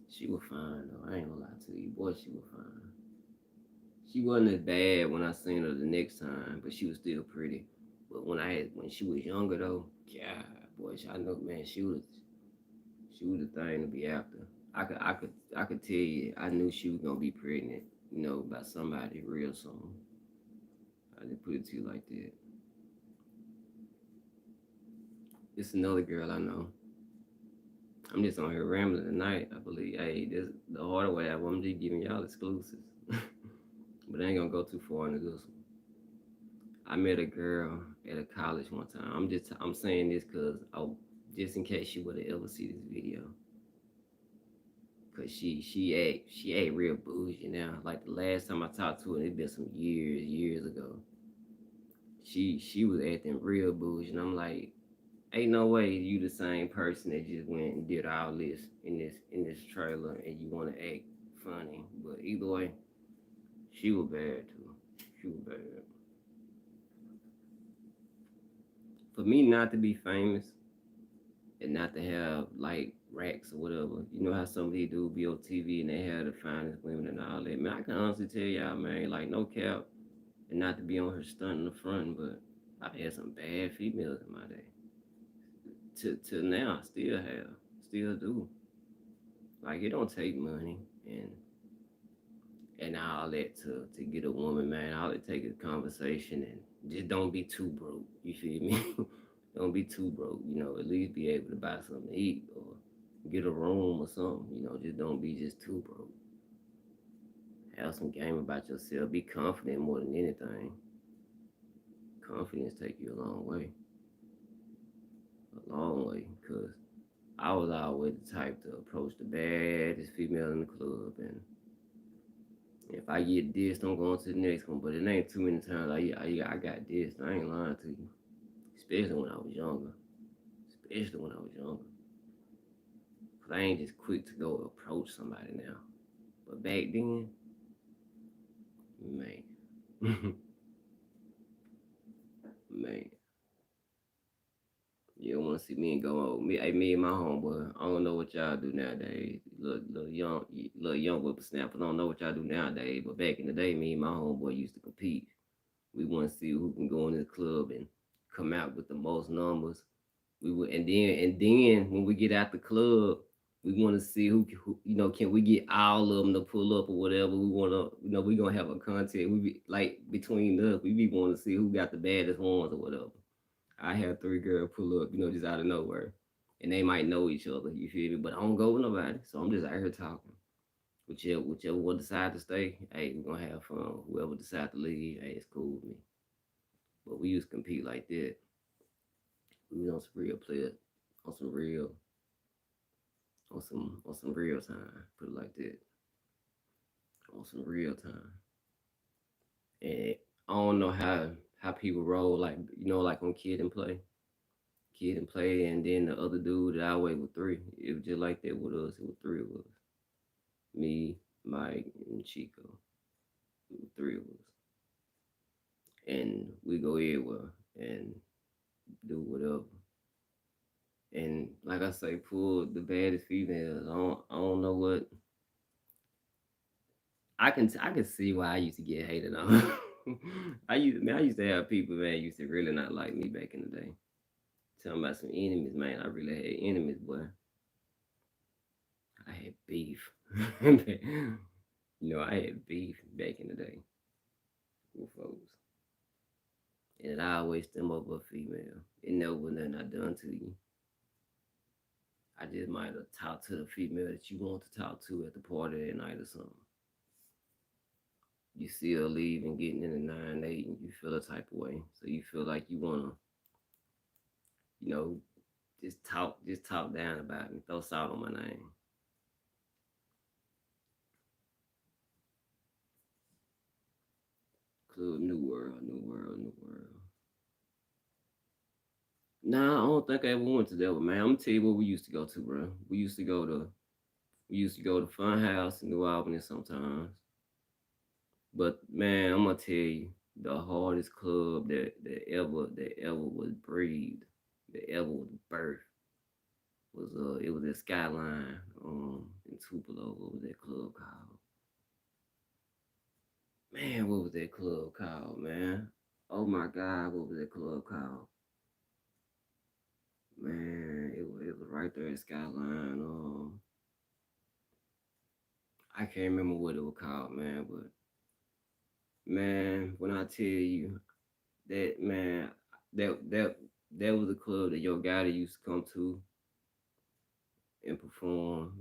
She was fine though. I ain't gonna lie to you, boy. She was fine. She wasn't as bad when I seen her the next time, but she was still pretty. But when she was younger though, God, boy, I know, man, she was the thing to be after. I could tell you, I knew she was gonna be pregnant, by somebody real soon. I just put it to you like that. It's another girl I know. I'm just on here rambling tonight. I believe, hey, this the harder way. I'm just giving y'all exclusives, but I ain't gonna go too far into this one. I met a girl at a college one time. I'm saying this because just in case she would have ever see this video. Cause she ate real bougie now. Like the last time I talked to her, it been some years ago. She was acting real bougie, and I'm like, ain't no way you the same person that just went and did all this in this trailer, and you want to act funny. But either way, she was bad too. She was bad. For me not to be famous and not to have like racks or whatever. You know how some of these dudes be on TV and they have the finest women and all that. Man, I can honestly tell y'all, man, like no cap, and not to be on her stunt in the front, but I've had some bad females in my day. To now, I still have, still do. Like it don't take money and all that to get a woman, man. All it take is conversation and just don't be too broke. You feel me? Don't be too broke. You know, at least be able to buy something to eat or get a room or something. You know, just don't be just too broke. Have some game about yourself. Be confident more than anything. Confidence take you a long way, a long way. Cause I was always the type to approach the baddest female in the club, and if I get this, I'm going to the next one. But it ain't too many times I got this. I ain't lying to you. Especially when I was younger. Especially when I was younger. Cause I ain't just quick to go approach somebody now. But back then, man, man, you don't want to see me and go on me and my homeboy. I don't know what y'all do nowadays. Little young whippersnappers don't know what y'all do nowadays. But back in the day, me and my homeboy used to compete. We want to see who can go in the club and come out with the most numbers. We would, and then when we get out the club, we want to see who can we get all of them to pull up or whatever. We want to we gonna have a contest. We be like between us, we be want to see who got the baddest ones or whatever. I have three girls pull up, just out of nowhere, and they might know each other. You feel me? But I don't go with nobody, so I'm just out here talking. Whichever one decide to stay, hey, we gonna have fun. Whoever decide to leave, hey, it's cool with me. But we used to compete like that. We was on some real player, on some real, on some real time. Put it like that, on some real time. And I don't know how people roll like like on Kid and Play, and then the other dude that I wait with three. It was just like that with us. It was three of us, me, Mike, and Chico. It was three of us, and we go everywhere and do whatever. And like I say, pull the baddest females. I don't know what I can see why I used to get hated on. I used to have people, man, used to really not like me back in the day. Talking about some enemies, man. I really had enemies, boy. I had beef. I had beef back in the day with folks. And it always stem over a female. It never was nothing I done to you. I just might have talked to the female that you want to talk to at the party that night or something. You see her leave and getting in the 9-8 and you feel a type of way. So you feel like you wanna, you know, just talk down about me, throw salt on my name. Club New World, New World, New World. Nah, I don't think I ever went to that one, man. I'm gonna tell you what we used to go to, bro. We used to go to Fun House in New Albany sometimes. But man, I'm gonna tell you, the hardest club that ever was breathed, that ever was birthed was it was at Skyline in Tupelo. What was that club called? Man, what was that club called, man? Oh my God, what was that club called? Man, it was right there at Skyline. I can't remember what it was called, man, but man, when I tell you that, man, that was a club that your guy used to come to and perform.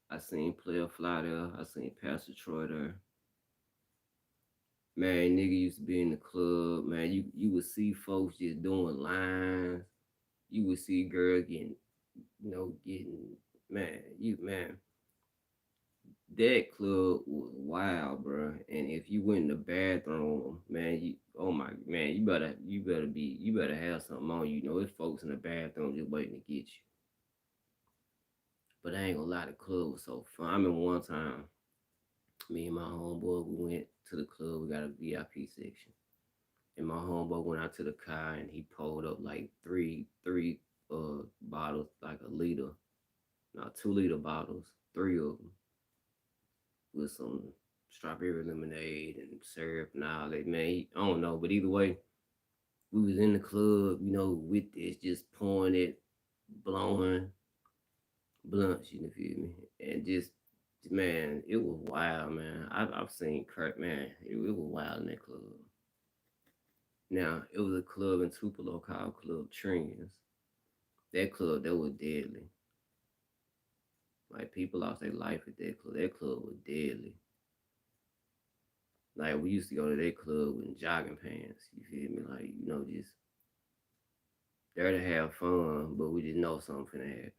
I seen Player Fly there. I seen Pastor Troy there. Man, nigga used to be in the club. Man, you would see folks just doing lines. You would see girls getting man. That club was wild, bro. And if you went in the bathroom, man, oh my man, you better have something on you. It's folks in the bathroom just waiting to get you. But I ain't gonna lie, the club was so fun. I remember one time, me and my homeboy, we went to the club. We got a VIP section, and my homeboy went out to the car and he pulled up like three bottles, like a liter, Now 2 liter bottles, 3 of them, with some strawberry lemonade and syrup and all that. Man, I don't know, but either way, we was in the club, with this, just pouring it, blowing blunts, you feel me, and just man, it was wild, man. I've seen Kurt, man. It was wild in that club. Now it was a club in Tupelo called Club Trends. That club that was deadly. Like people lost their life at that club. That club was deadly. Like we used to go to that club with jogging pants. You feel me? Like just there to have fun, but we didn't know something finna happen.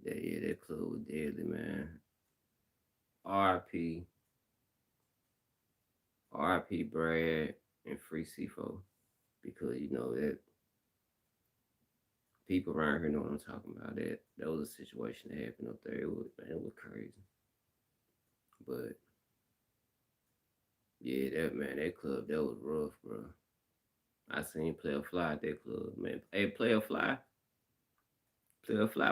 That club was deadly, man. RP, RP Brad and Free C4, because that people around here know what I'm talking about. That was a situation that happened up there. It was crazy. But yeah, that club, that was rough, bro. I seen Player Fly at that club, man. Hey, Player Fly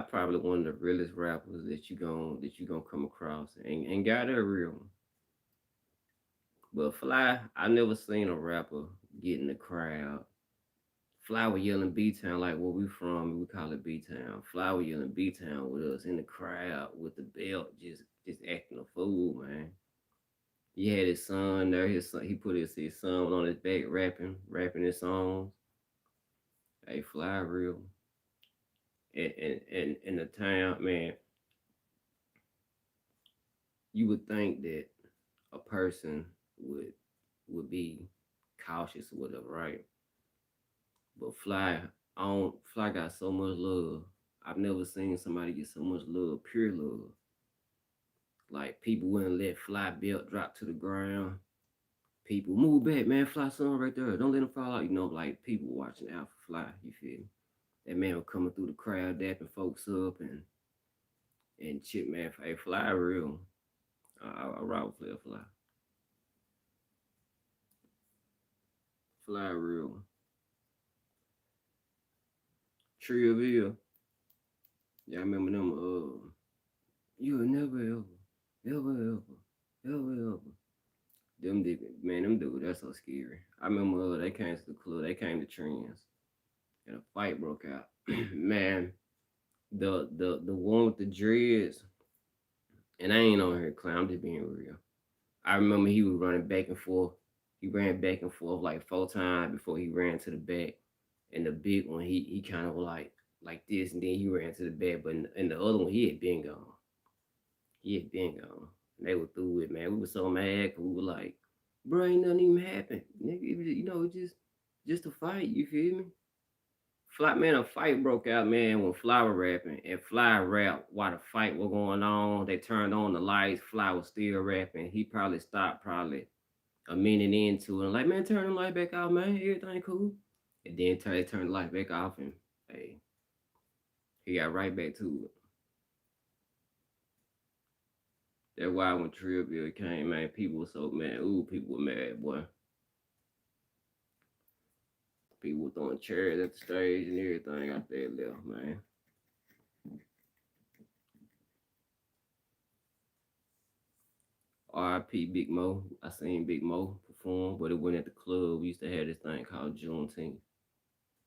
probably one of the realest rappers that you gonna come across, and got a real one. But Fly, I never seen a rapper get in the crowd. Fly was yelling B Town, like where we from, we call it B Town. Fly was yelling B Town with us in the crowd with the belt, just acting a fool, man. He had his son there. His son, he put his son on his back, rapping his songs. Hey, Fly real. And in the town, man, you would think that a person would be cautious or whatever, right? But Fly got so much love. I've never seen somebody get so much love, pure love. Like people wouldn't let Fly belt drop to the ground. People move back, man. Fly son right there. Don't let him fall out. Like people watching out for Fly. You feel me? That man was coming through the crowd, dapping folks up and chip, man. Hey, Fly real. I rock with Fly. Fly real. Trivial. Yeah, I remember them. You'll never ever. Them dudes, that's so scary. I remember they came to the club, they came to Trends, and a fight broke out. Man, the one with the dreads, and I ain't on here clown, I'm just being real. I remember he was running back and forth. He ran back and forth like 4 times before he ran to the back. And the big one, he kind of like this, and then he ran to the back. But in the other one, he had been gone. He had been gone. And they were through it, man. We were so mad because we were like, bro, ain't nothing even happened. Nigga, just a fight, you feel me? Fly, man, a fight broke out, man, when Fly was rapping. And Fly rapped while the fight was going on. They turned on the lights. Fly was still rapping. He probably stopped probably a minute into it. Like, man, turn the light back off, man. Everything cool. And then they turned the light back off, and hey, he got right back to it. That's why when Trivia came, man, people were so mad. Ooh, people were mad, boy. People were throwing chairs at the stage and everything out there left, man. R.I.P. Big Mo. I seen Big Mo perform, but it went at the club. We used to have this thing called Juneteenth.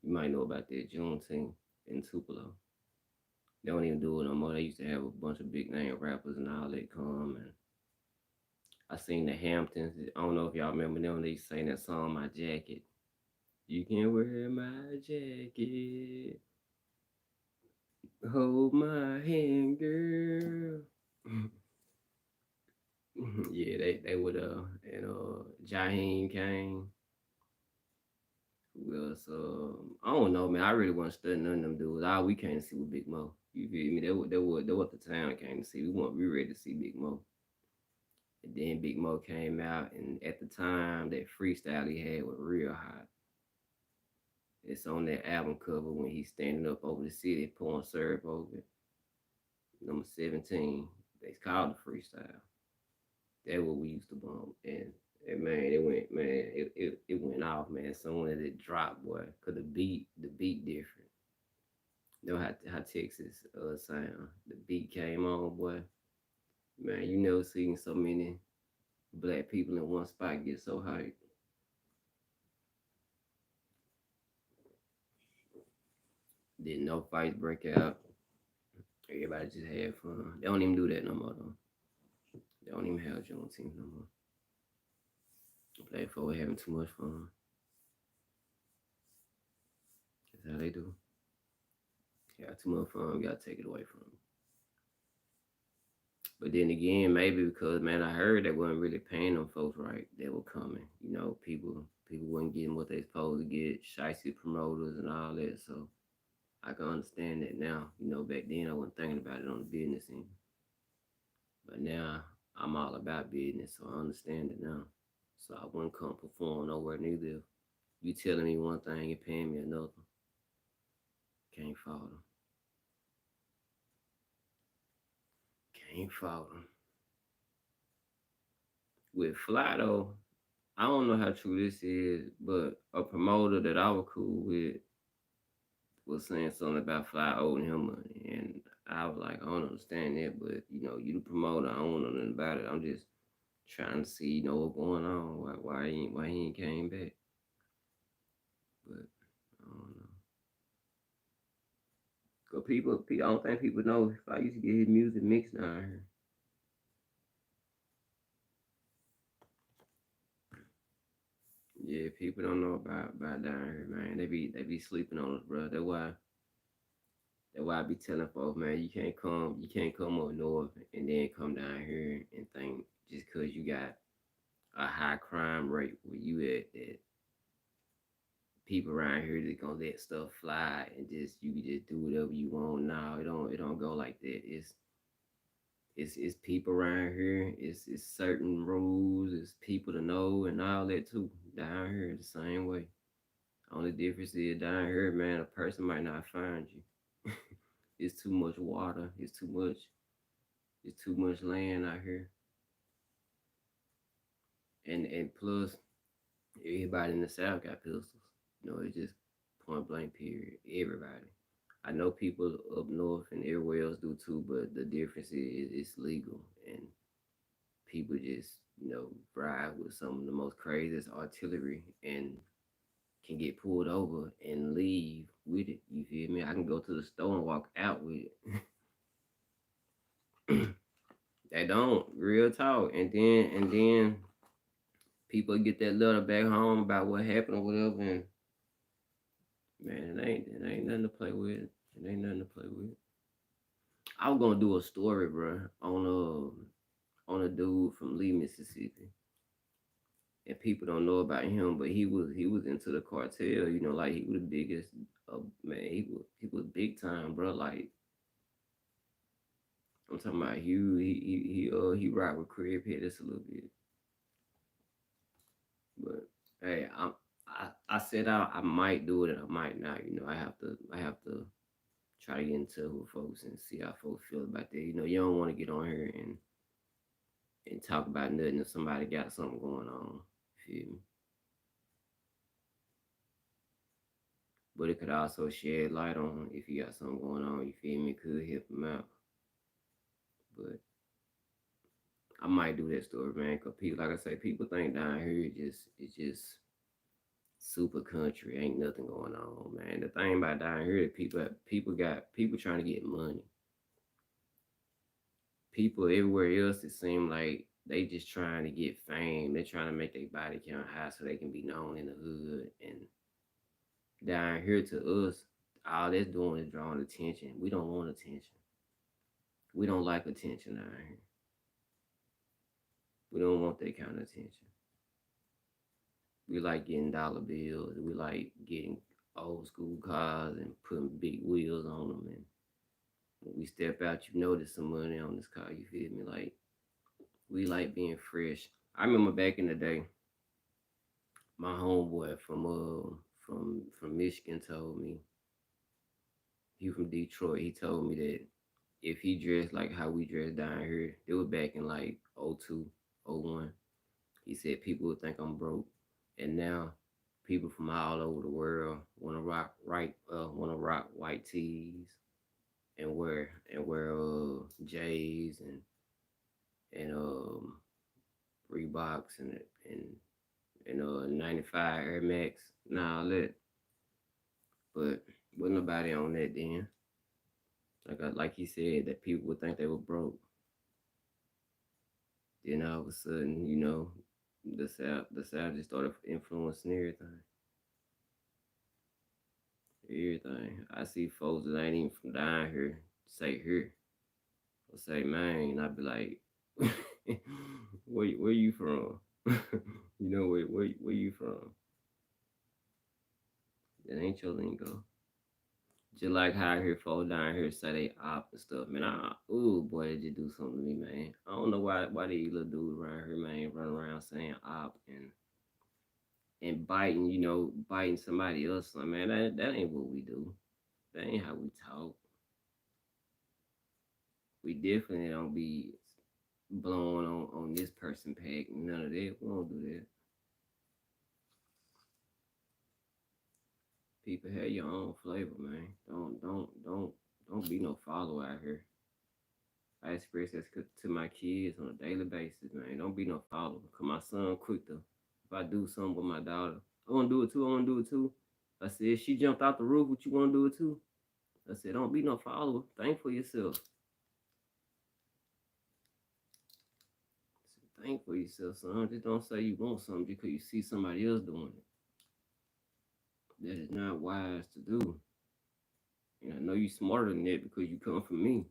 You might know about that, Juneteenth in Tupelo. They don't even do it no more. They used to have a bunch of big name rappers and all that come. And I seen the Hamptons. I don't know if y'all remember them. They sang that song, My Jacket. You can wear my jacket. Hold my hand, girl. Yeah, they would and Jaheim came. Who else? I don't know, man. I really wasn't studying none of them dudes. All we came to see was Big Mo. You feel me? That what the town came to see. We ready to see Big Mo. And then Big Mo came out, and at the time that freestyle he had was real hot. It's on that album cover when he's standing up over the city pouring syrup over it. Number 17. They called the freestyle. That's what we used to bump. And man, it went off, man. Soon as it dropped, boy, cause the beat different. know how Texas sound. The beat came on, boy. Man, you never seen so many black people in one spot get so hyped. Didn't no fights break out. Everybody just had fun. They don't even do that no more though. They don't even have Juneteenth no more. Black folk having too much fun. That's how they do. You got too much fun, we gotta take it away from them. But then again, maybe because man, I heard they wasn't really paying them folks right. They were coming. You know, people weren't getting what they supposed to get, shicey promoters and all that. So I can understand that now. You know, back then I wasn't thinking about it on the business end. But now I'm all about business, so I understand it now. So I wouldn't come perform nowhere neither. You telling me one thing and paying me another. Can't fault them. Can't fault them. With Fly though, I don't know how true this is, but a promoter that I was cool with was saying something about Fly owing him money, and I was like, I don't understand that, but you know, you the promoter, I don't know nothing about it. I'm just trying to see, you know, what's going on, why he ain't came back, but I don't know. Cause I don't think people know if I used to get his music mixed down here. Yeah, people don't know about down here, man. They be sleeping on us, bro. That's why I be telling folks, man, you can't come up north and then come down here and think just cause you got a high crime rate where you at that people around here just gonna let stuff fly and just you can just do whatever you want. No, it don't go like that. It's people around here. It's certain rules. It's people to know and all that too. Down here the same way. Only difference is down here, man, a person might not find you. It's too much water. It's too much land out here. And plus everybody in the south got pistols. You know, it's just point blank period. Everybody. I know people up north and everywhere else do too, but the difference is it's legal and people just, you know, ride with some of the most craziest artillery and can get pulled over and leave with it. You feel me? I can go to the store and walk out with it. They don't real talk, and then people get that letter back home about what happened or whatever, and man, it ain't nothing to play with. It ain't nothing to play with. I was gonna do a story, bro, on a dude from Lee, Mississippi, and people don't know about him, but he was into the cartel. You know, like he was the biggest. Man, he was big time, bro. Like I'm talking about Hugh. He rocked with Crib here just a little bit, but hey, I said I might do it and I might not. You know, I have to try to get in touch with folks and see how folks feel about that. You know, you don't want to get on here and talk about nothing if somebody got something going on. Feel me? But it could also shed light on if you got something going on. You feel me? It could help them out. But I might do that story, man. Cause people, like I say, people think down here it's just super country. Ain't nothing going on, man. The thing about down here, people trying to get money. People everywhere else, it seems like they just trying to get fame. They're trying to make their body count high so they can be known in the hood. And down here to us, all that's doing is drawing attention. We don't want attention. We don't like attention down here. We don't want that kind of attention. We like getting dollar bills. We like getting old school cars and putting big wheels on them. And when we step out, you notice some money on this car. You feel me? Like we like being fresh. I remember back in the day, my homeboy from Michigan told me he from Detroit. He told me that if he dressed like how we dress down here, it was back in like '02, '01. He said people would think I'm broke, and now People from all over the world wanna rock white tees and wear J's and Reeboks and 95 Air Max and all that. But wasn't nobody on that then. Like he said, that people would think they were broke. Then all of a sudden, the South just started influencing everything. Everything. I see folks that ain't even from down here say here or say man, and I be like, where you from? where you from? That ain't your lingo. Just like how I hear folks down here say they op and stuff, man. Ooh boy, they just do something to me, man. I don't know why these little dudes around here, man, run around saying op and biting, biting somebody else. Like, man, that ain't what we do. That ain't how we talk. We definitely don't be blowing on this person pack. None of that. We don't do that. People have your own flavor, man. Don't be no follower out here. I express that to my kids on a daily basis, man. Don't be no follower. Cause my son quick to, if I do something with my daughter, I wanna do it too. I wanna do it too. I said, she jumped out the roof. What you wanna do it too? I said, don't be no follower. Think for yourself. Think for yourself, son. Just don't say you want something because you see somebody else doing it. That is not wise to do. And I know you smarter than that because you come from me.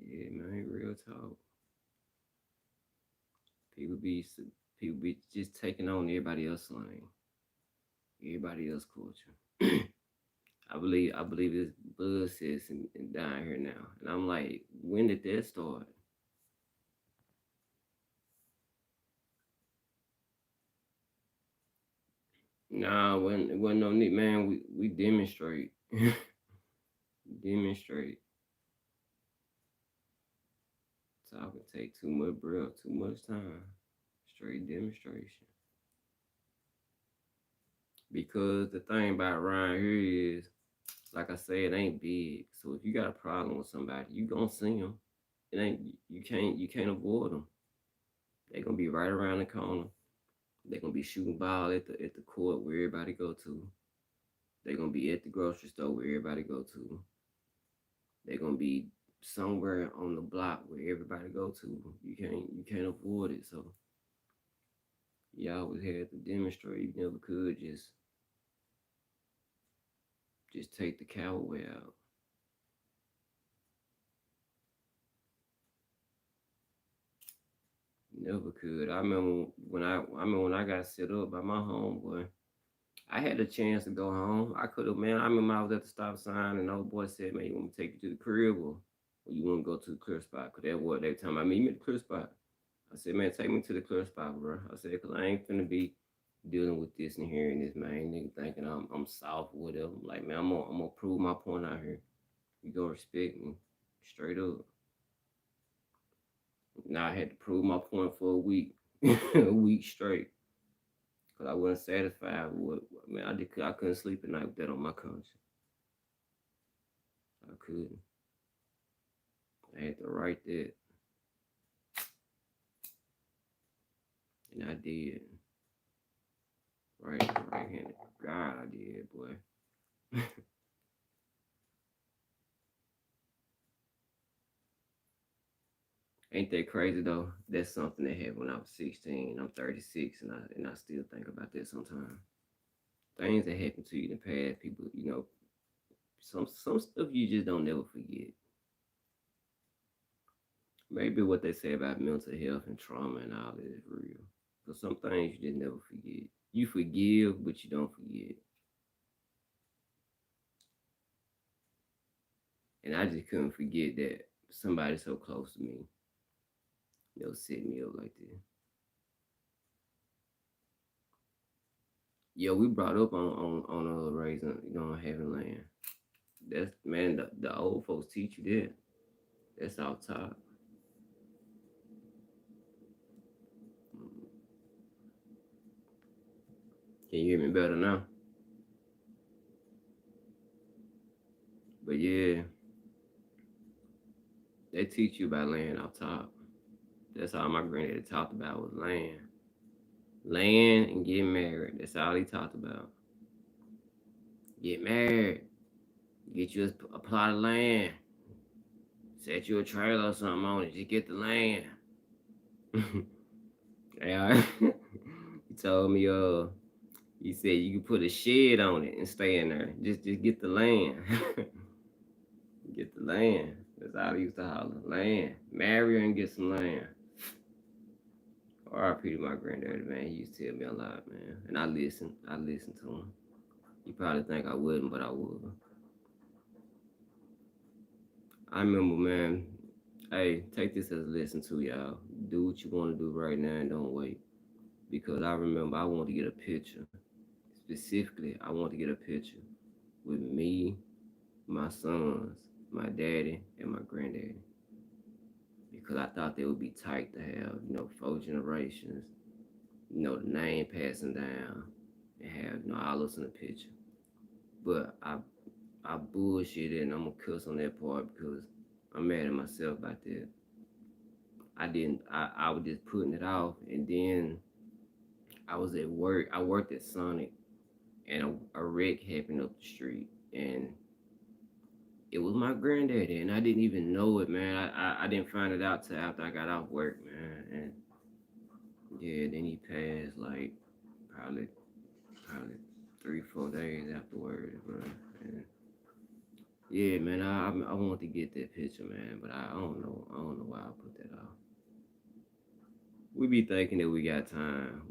Yeah, man, real talk. People be people be just taking on everybody else's lane, everybody else's culture. I believe it's buzz sis and down here now, and I'm like, when did that start? Nah, when it wasn't no need, man. We demonstrate, demonstrate. Talking take too much breath, too much time. Straight demonstration. Because the thing about around here is, like I said, it ain't big. So if you got a problem with somebody, you gonna see them. It ain't you can't avoid them. They gonna be right around the corner. They gonna be shooting ball at the court where everybody go to. They gonna be at the grocery store where everybody go to. They gonna be somewhere on the block where everybody go to. You can't avoid it. So you always had to demonstrate. You never could just take the coward way out. Never could. I remember when I got set up by my homeboy. I had a chance to go home. I could have, man. I remember I was at the stop sign and the old boy said, man, you want me to take you to the crib or you want to go to the clear spot? Because that what they talking about. Meet me at the clear spot. I said, man, take me to the clear spot, bro. I said, because I ain't finna be dealing with this and hearing this, man. Nigga thinking I'm soft or whatever. I'm like, man, I'm gonna prove my point out here. You gonna respect me. Straight up. Now I had to prove my point for a week. A week straight. Because I wasn't satisfied with what, man, I couldn't sleep at night with that on my conscience. I couldn't. I had to write that. And I did. Right-handed. God, I did, boy. Ain't that crazy though? That's something that happened when I was 16. I'm 36 and I still think about that sometimes. Things that happen to you in the past, people, some stuff you just don't never forget. Maybe what they say about mental health and trauma and all that is real. Because some things you just never forget. You forgive, but you don't forget. And I just couldn't forget that somebody so close to me, set me up like that. Yeah, we brought up on raising, having land. That's, man, the old folks teach you that. That's off top. Can you hear me better now? But yeah, they teach you about laying off top. That's all my granddaddy talked about was land. Land and getting married. That's all he talked about. Get married. Get you a plot of land. Set you a trailer or something on it. Just get the land. Yeah. He told me, he said you can put a shed on it and stay in there. Just get the land. Get the land. That's all he used to holler. Land. Marry her and get some land. R.I.P. to my granddaddy, man. He used to tell me a lot, man. And I listened. I listened to him. You probably think I wouldn't, but I would. I remember, man. Hey, take this as a lesson too, y'all. Do what you want to do right now and don't wait. Because I remember I wanted to get a picture. Specifically, I wanted to get a picture with me, my sons, my daddy, and my granddaddy. Because I thought they would be tight to have, 4 generations, the name passing down, and have, all us in the picture. But I bullshitted, and I'm gonna cuss on that part because I'm mad at myself about that. I was just putting it off, and then I was at work. I worked at Sonic, and a wreck happened up the street, and it was my granddaddy, and I didn't even know it, man. I didn't find it out till after I got off work, man. And yeah, then he passed like probably 3-4 days afterwards, bro. And yeah, man, I want to get that picture, man, but I don't know why I put that off. We be thinking that we got time.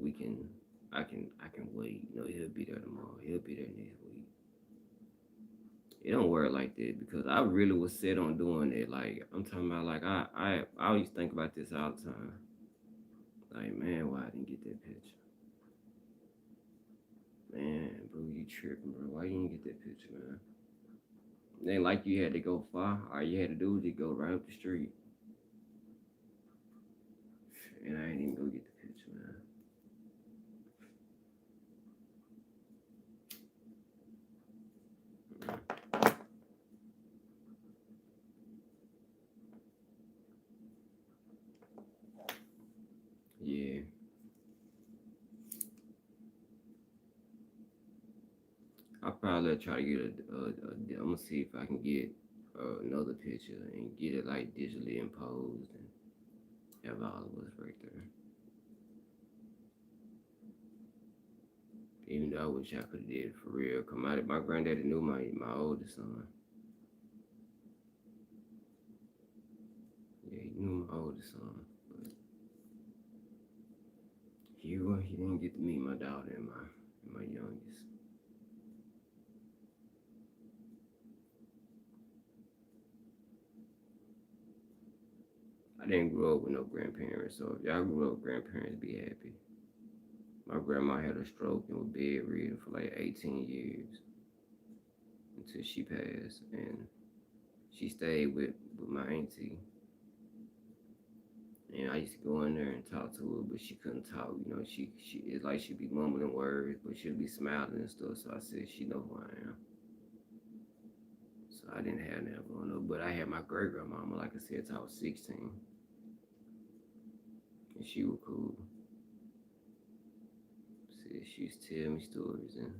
I can wait. He'll be there tomorrow. He'll be there next week. It don't work like that because I really was set on doing it. Like I'm talking about, like I always think about this all the time. Like, man, why I didn't get that picture? Man, bro, you tripping, bro? Why you didn't get that picture, man? It ain't like you had to go far. All you had to do was just go right up the street. And I ain't even go get the picture, man. Yeah. I'll probably try to get I'm gonna see if I can get another picture and get it like digitally imposed and have all of us right there. Even though I wish I could have did it for real. My granddaddy knew my oldest son. Yeah, he knew my oldest son. But he didn't get to meet my daughter and my youngest. I didn't grow up with no grandparents, so if y'all grew up with grandparents, be happy. My grandma had a stroke and was bedridden for like 18 years until she passed, and she stayed with my auntie. And I used to go in there and talk to her, but she couldn't talk. She it's like she'd be mumbling words, but she'd be smiling and stuff. So I said, she know who I am. So I didn't have that going on, but I had my great grandmama, like I said, till I was 16, and she was cool. She used to tell me stories and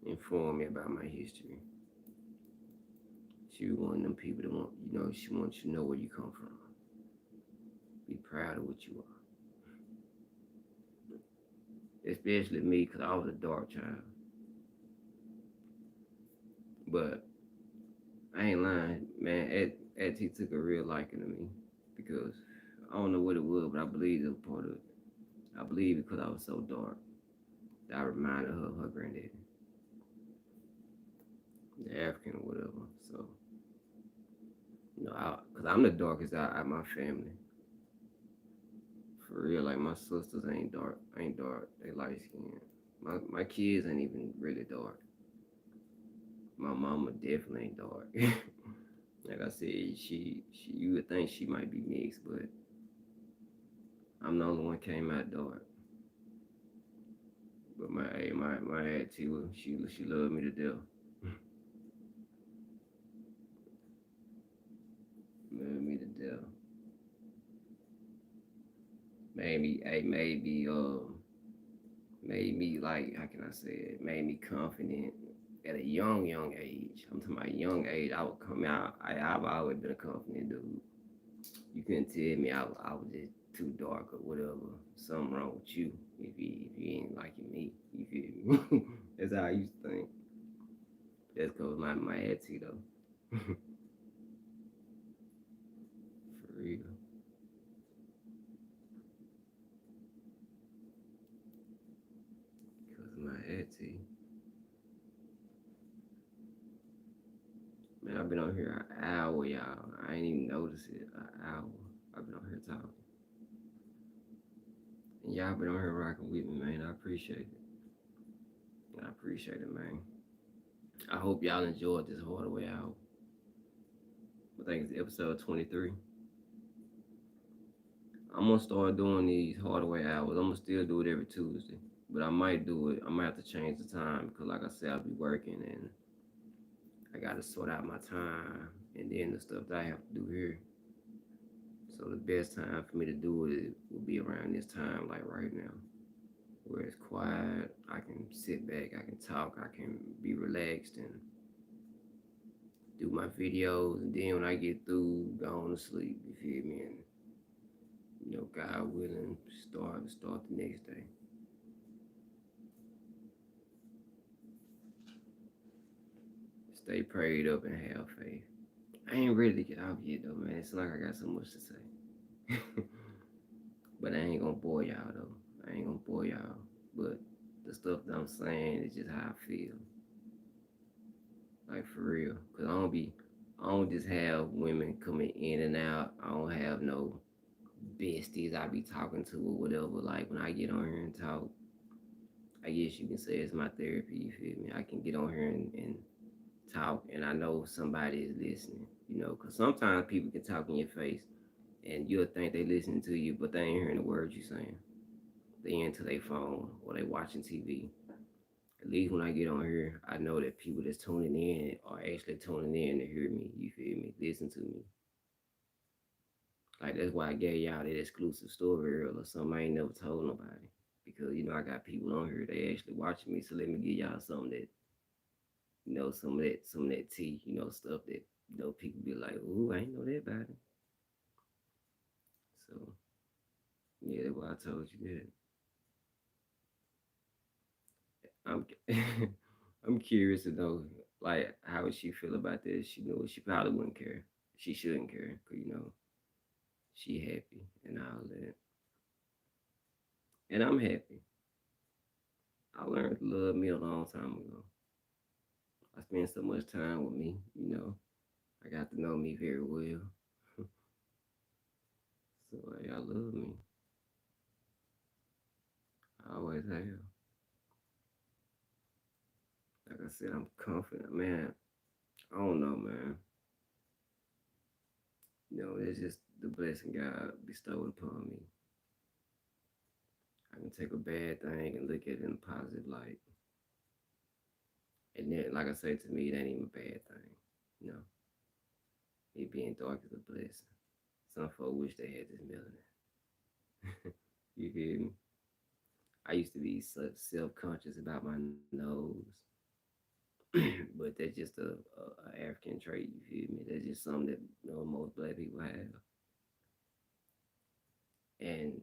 inform me about my history. She was one of them people that she wants you to know where you come from. Be proud of what you are. Especially me, because I was a dark child. But I ain't lying, man. He took a real liking to me because I don't know what it was, but I believe it was part of it. I believe because I was so dark that I reminded her of her granddaddy, the African or whatever. So, because I'm the darkest out of my family. For real, like my sisters ain't dark. They light skinned. My kids ain't even really dark. My mama definitely ain't dark. Like I said, she you would think she might be mixed, but I'm the only one came out dark. But my auntie, she loved me to death. Loved me to death. Made me like, how can I say it? Made me confident at a young age. I'm talking about young age. I would come out. I've always been a confident dude. You couldn't tell me I was just too dark or whatever. Something wrong with you if you ain't liking me. You feel me? That's how I used to think. That's cause my attitude though. For real. Cause my attitude. Man, I've been on here an hour, y'all. I ain't even noticed it. An hour. I've been on here talking. And y'all been on here rocking with me, man. I appreciate it. I appreciate it, man. I hope y'all enjoyed this Hardway out. I think it's episode 23. I'm gonna start doing these Hardway hours. I'm gonna still do it every Tuesday, but I might do it. I might have to change the time because, like I said, I'll be working and I gotta sort out my time and then the stuff that I have to do here. So the best time for me to do it will be around this time, like right now, where it's quiet. I can sit back, I can talk, I can be relaxed and do my videos. And then when I get through, go on to sleep. You feel me? And God willing, start the next day. Stay prayed up and have faith. I ain't ready to get out yet though, man. It's like I got so much to say. But I ain't gonna bore y'all though. I ain't gonna bore y'all. But the stuff that I'm saying is just how I feel. Like for real. Cause I don't just have women coming in and out. I don't have no besties I be talking to or whatever. Like when I get on here and talk, I guess you can say it's my therapy, you feel me? I can get on here and talk and I know somebody is listening, because sometimes people can talk in your face and you'll think they listening to you, but they ain't hearing the words you saying. They into their phone or they watching TV. At least when I get on here, I know that people that's tuning in are actually tuning in to hear me, you feel me? Listen to me. Like that's why I gave y'all that exclusive story or something I ain't never told nobody. Because I got people on here they actually watching me, so let me give y'all something that some of that tea, stuff that people be like, ooh, I ain't know that about it. So yeah, that's why I told you that. I'm I'm curious to know like how would she feel about this. She probably wouldn't care. She shouldn't care, cause she happy and all that, and I'm happy. I learned to love me a long time ago. I spent so much time with me. I got to know me very well. So hey, I love me. I always have. Like I said, I'm confident, man. I don't know, man. It's just the blessing God bestowed upon me. I can take a bad thing and look at it in a positive light. And then, like I said, to me, it ain't even a bad thing. You know, me being dark is a blessing. Some folks wish they had this melanin. You hear me? I used to be so self-conscious about my nose. But that's just a African trait, you feel me? That's just something that most black people have. And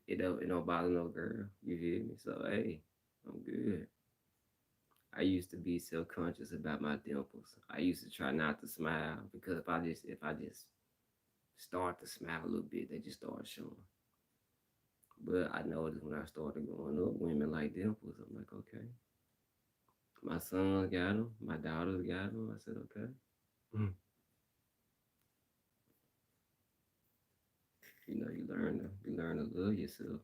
it don't bother no girl, you feel me? So hey, I'm good. I used to be self-conscious about my dimples. I used to try not to smile because if I just start to smile a little bit, they just start showing. But I noticed when I started growing up, women like dimples. I'm like, okay. My sons got them. My daughters got them. I said, okay. You learn to love yourself.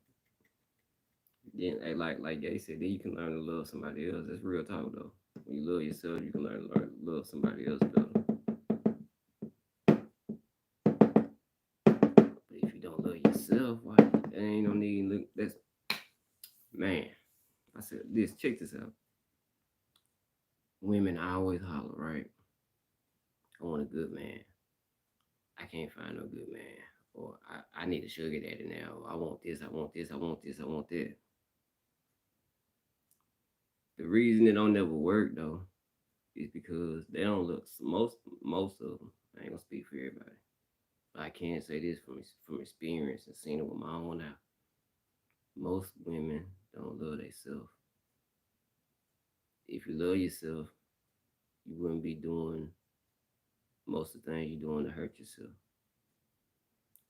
Then, hey, like Gay said, then you can learn to love somebody else. That's real talk, though. When you love yourself, you can learn to love somebody else better. But if you don't love yourself, why? There ain't no need. Look, that's man. I said, check this out. Women always holler, right? I want a good man. I can't find no good man. Or I need a sugar daddy now. I want this, I want this, I want this, I want that. The reason it don't never work though is because they don't look most of them. I ain't gonna speak for everybody. But I can say this from experience and seeing it with my own eye. Most women don't love themselves. If you love yourself, you wouldn't be doing most of the things you're doing to hurt yourself.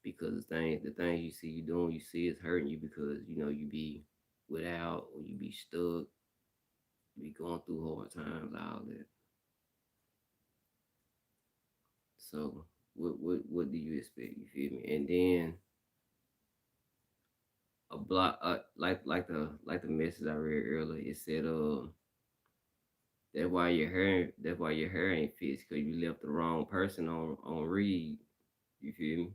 Because the things you see you doing, you see it's hurting you because you know you be without or you be stuck, you be going through hard times, all that. So what do you expect? You feel me? And then a block like the message I read earlier, it said that's why your hair ain't fixed because you left the wrong person on read. You feel me?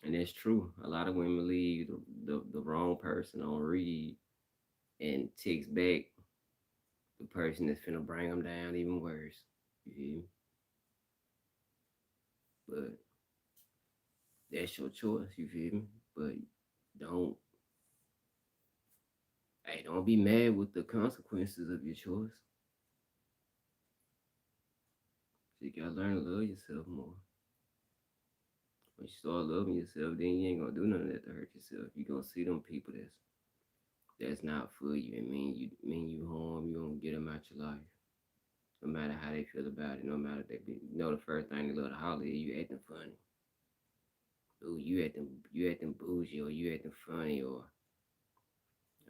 And that's true. A lot of women leave the wrong person on read and text back the person that's finna bring them down even worse. You feel me? But that's your choice. You feel me? But don't don't be mad with the consequences of your choice. So you gotta learn to love yourself more. When you start loving yourself, then you ain't gonna do none of that to hurt yourself. You gonna see them people that's not for you and mean you harm. You gonna get them out your life. No matter how they feel about it, no matter if they be, the first thing they love to holler is you acting funny. Ooh, you acting bougie or you acting funny or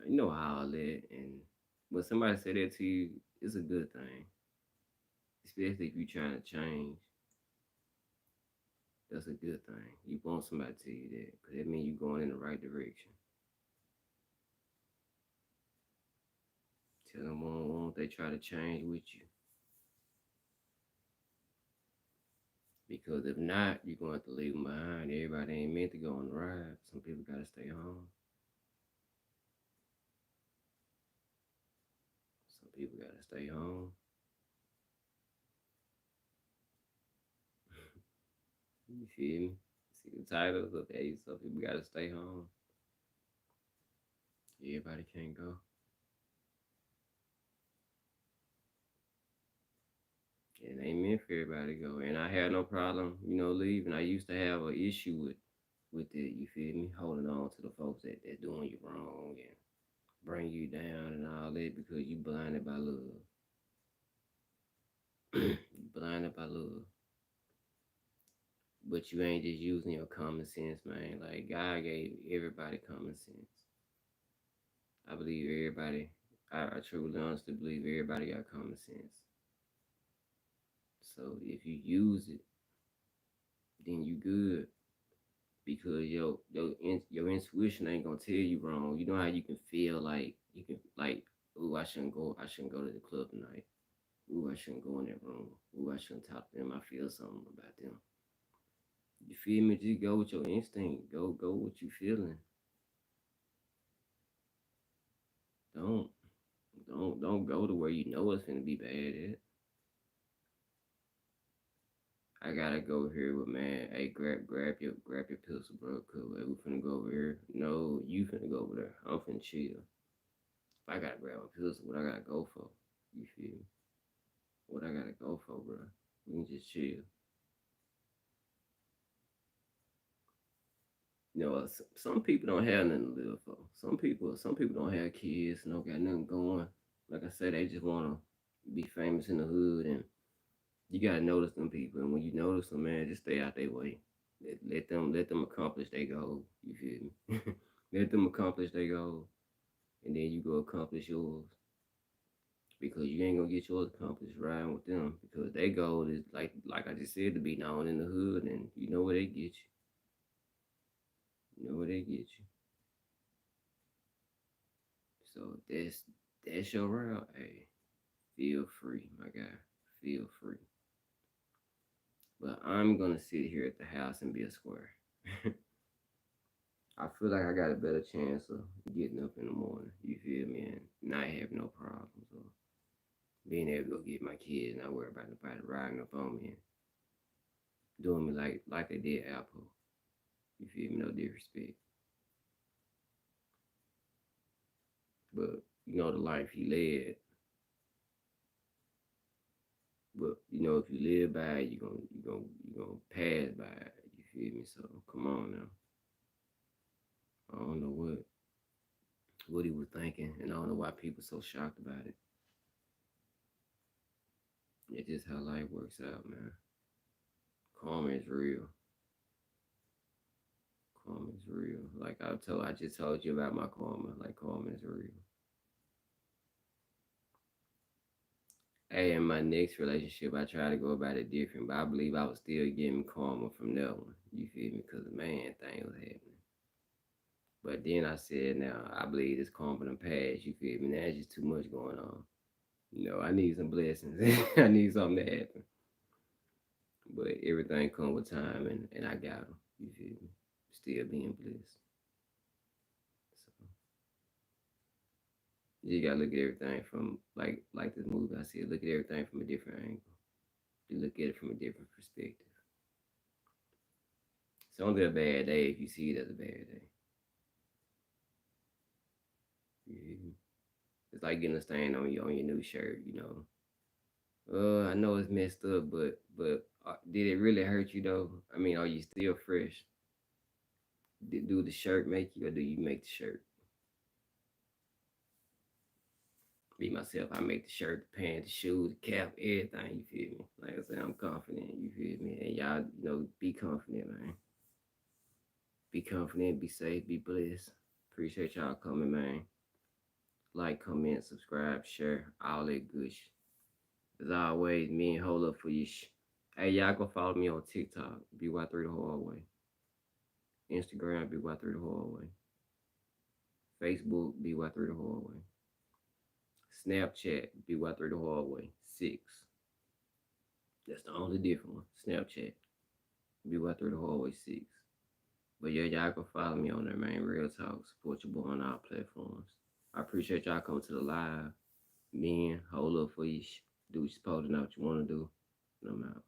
you know how all that. And when somebody say that to you, it's a good thing. Especially if you're trying to change, that's a good thing. You want somebody to tell you that because that means you're going in the right direction. Tell them won't they try to change with you. Because if not, you're going to have to leave them behind. Everybody ain't meant to go on the ride. Some people got to stay home. Some people got to stay home. You feel me? See the titles of hey, some people got to stay home. Everybody can't go. It ain't meant for everybody to go. And I had no problem, leaving. I used to have an issue with it, you feel me? Holding on to the folks that doing you wrong and bring you down and all that because you blinded by love. You blinded by love. But you ain't just using your common sense, man. Like God gave everybody common sense. I believe everybody, I truly honestly believe everybody got common sense. So if you use it, then you good. Because your intuition ain't gonna tell you wrong. You know how you can feel like you can like, ooh, I shouldn't go to the club tonight. Ooh, I shouldn't go in that room. Ooh, I shouldn't talk to them. I feel something about them. You feel me? Just go with your instinct. Go what you feeling. Don't don't go to where you know it's gonna be bad at. I gotta go here with man. Hey, grab your pistol, bro. Cause we finna go over here. No, you finna go over there. I'm finna chill. If I gotta grab a pistol, what I gotta go for? You feel me? What I gotta go for, bro? We can just chill. Some people don't have nothing to live for. Some people don't have kids, don't got nothing going. Like I said, they just wanna be famous in the hood, and you gotta notice them people. And when you notice them, man, just stay out their way. Let them accomplish their goal. You feel me? Let them accomplish their goal, and then you go accomplish yours. Because you ain't gonna get yours accomplished riding with them. Because their goal is like I just said, to be known in the hood, and you know where they get you. You know where they get you. So that's your route. Hey, feel free, my guy. Feel free. But I'm gonna sit here at the house and be a square. I feel like I got a better chance of getting up in the morning. You feel me? And not having no problems or being able to go get my kids, not worry about nobody riding up on me and doing me like they did Apple. You feel me? No disrespect, but you know the life he led. But you know if you live by it, you gonna pass by it. You feel me? So come on now. I don't know what he was thinking, and I don't know why people so shocked about it. It's just how life works out, man. Karma is real. Karma is real. Like I just told you about my karma. Like karma is real. Hey, in my next relationship, I try to go about it different, but I believe I was still getting karma from that one. You feel me? Because the man thing was happening. But then I said, now I believe this karma done past. You feel me? Now it's just too much going on. You know, I need some blessings. I need something to happen. But everything come with time, and I got them. You feel me? Still being blessed. So you gotta look at everything from like this movie I said. Look at everything from a different angle. You look at it from a different perspective. It's only a bad day if you see it as a bad day. Yeah. It's like getting a stain on your new shirt. You know. I know it's messed up, but did it really hurt you though? I mean, are you still fresh? Do the shirt make you, or do you make the shirt? Me myself, I make the shirt, the pants, the shoes, the cap, everything. You feel me? Like I said, I'm confident. You feel me? And y'all, be confident, man. Be confident, be safe, be blessed. Appreciate y'all coming, man. Like, comment, subscribe, share, all that good shit. As always, me and hold up for you. Hey, y'all go follow me on TikTok, BY3 the Hard Way. Instagram, BY3 the Hard Way. Facebook, BY3 the Hard Way. Snapchat, BY3 the Hard Way. 6. That's the only different one. Snapchat, BY3 the Hard Way 6. But yeah, y'all can follow me on there, man. Real talk. Support your boy on all platforms. I appreciate y'all coming to the live. Men, hold up for you. Do what you're supposed to know what you want to do. And I'm out.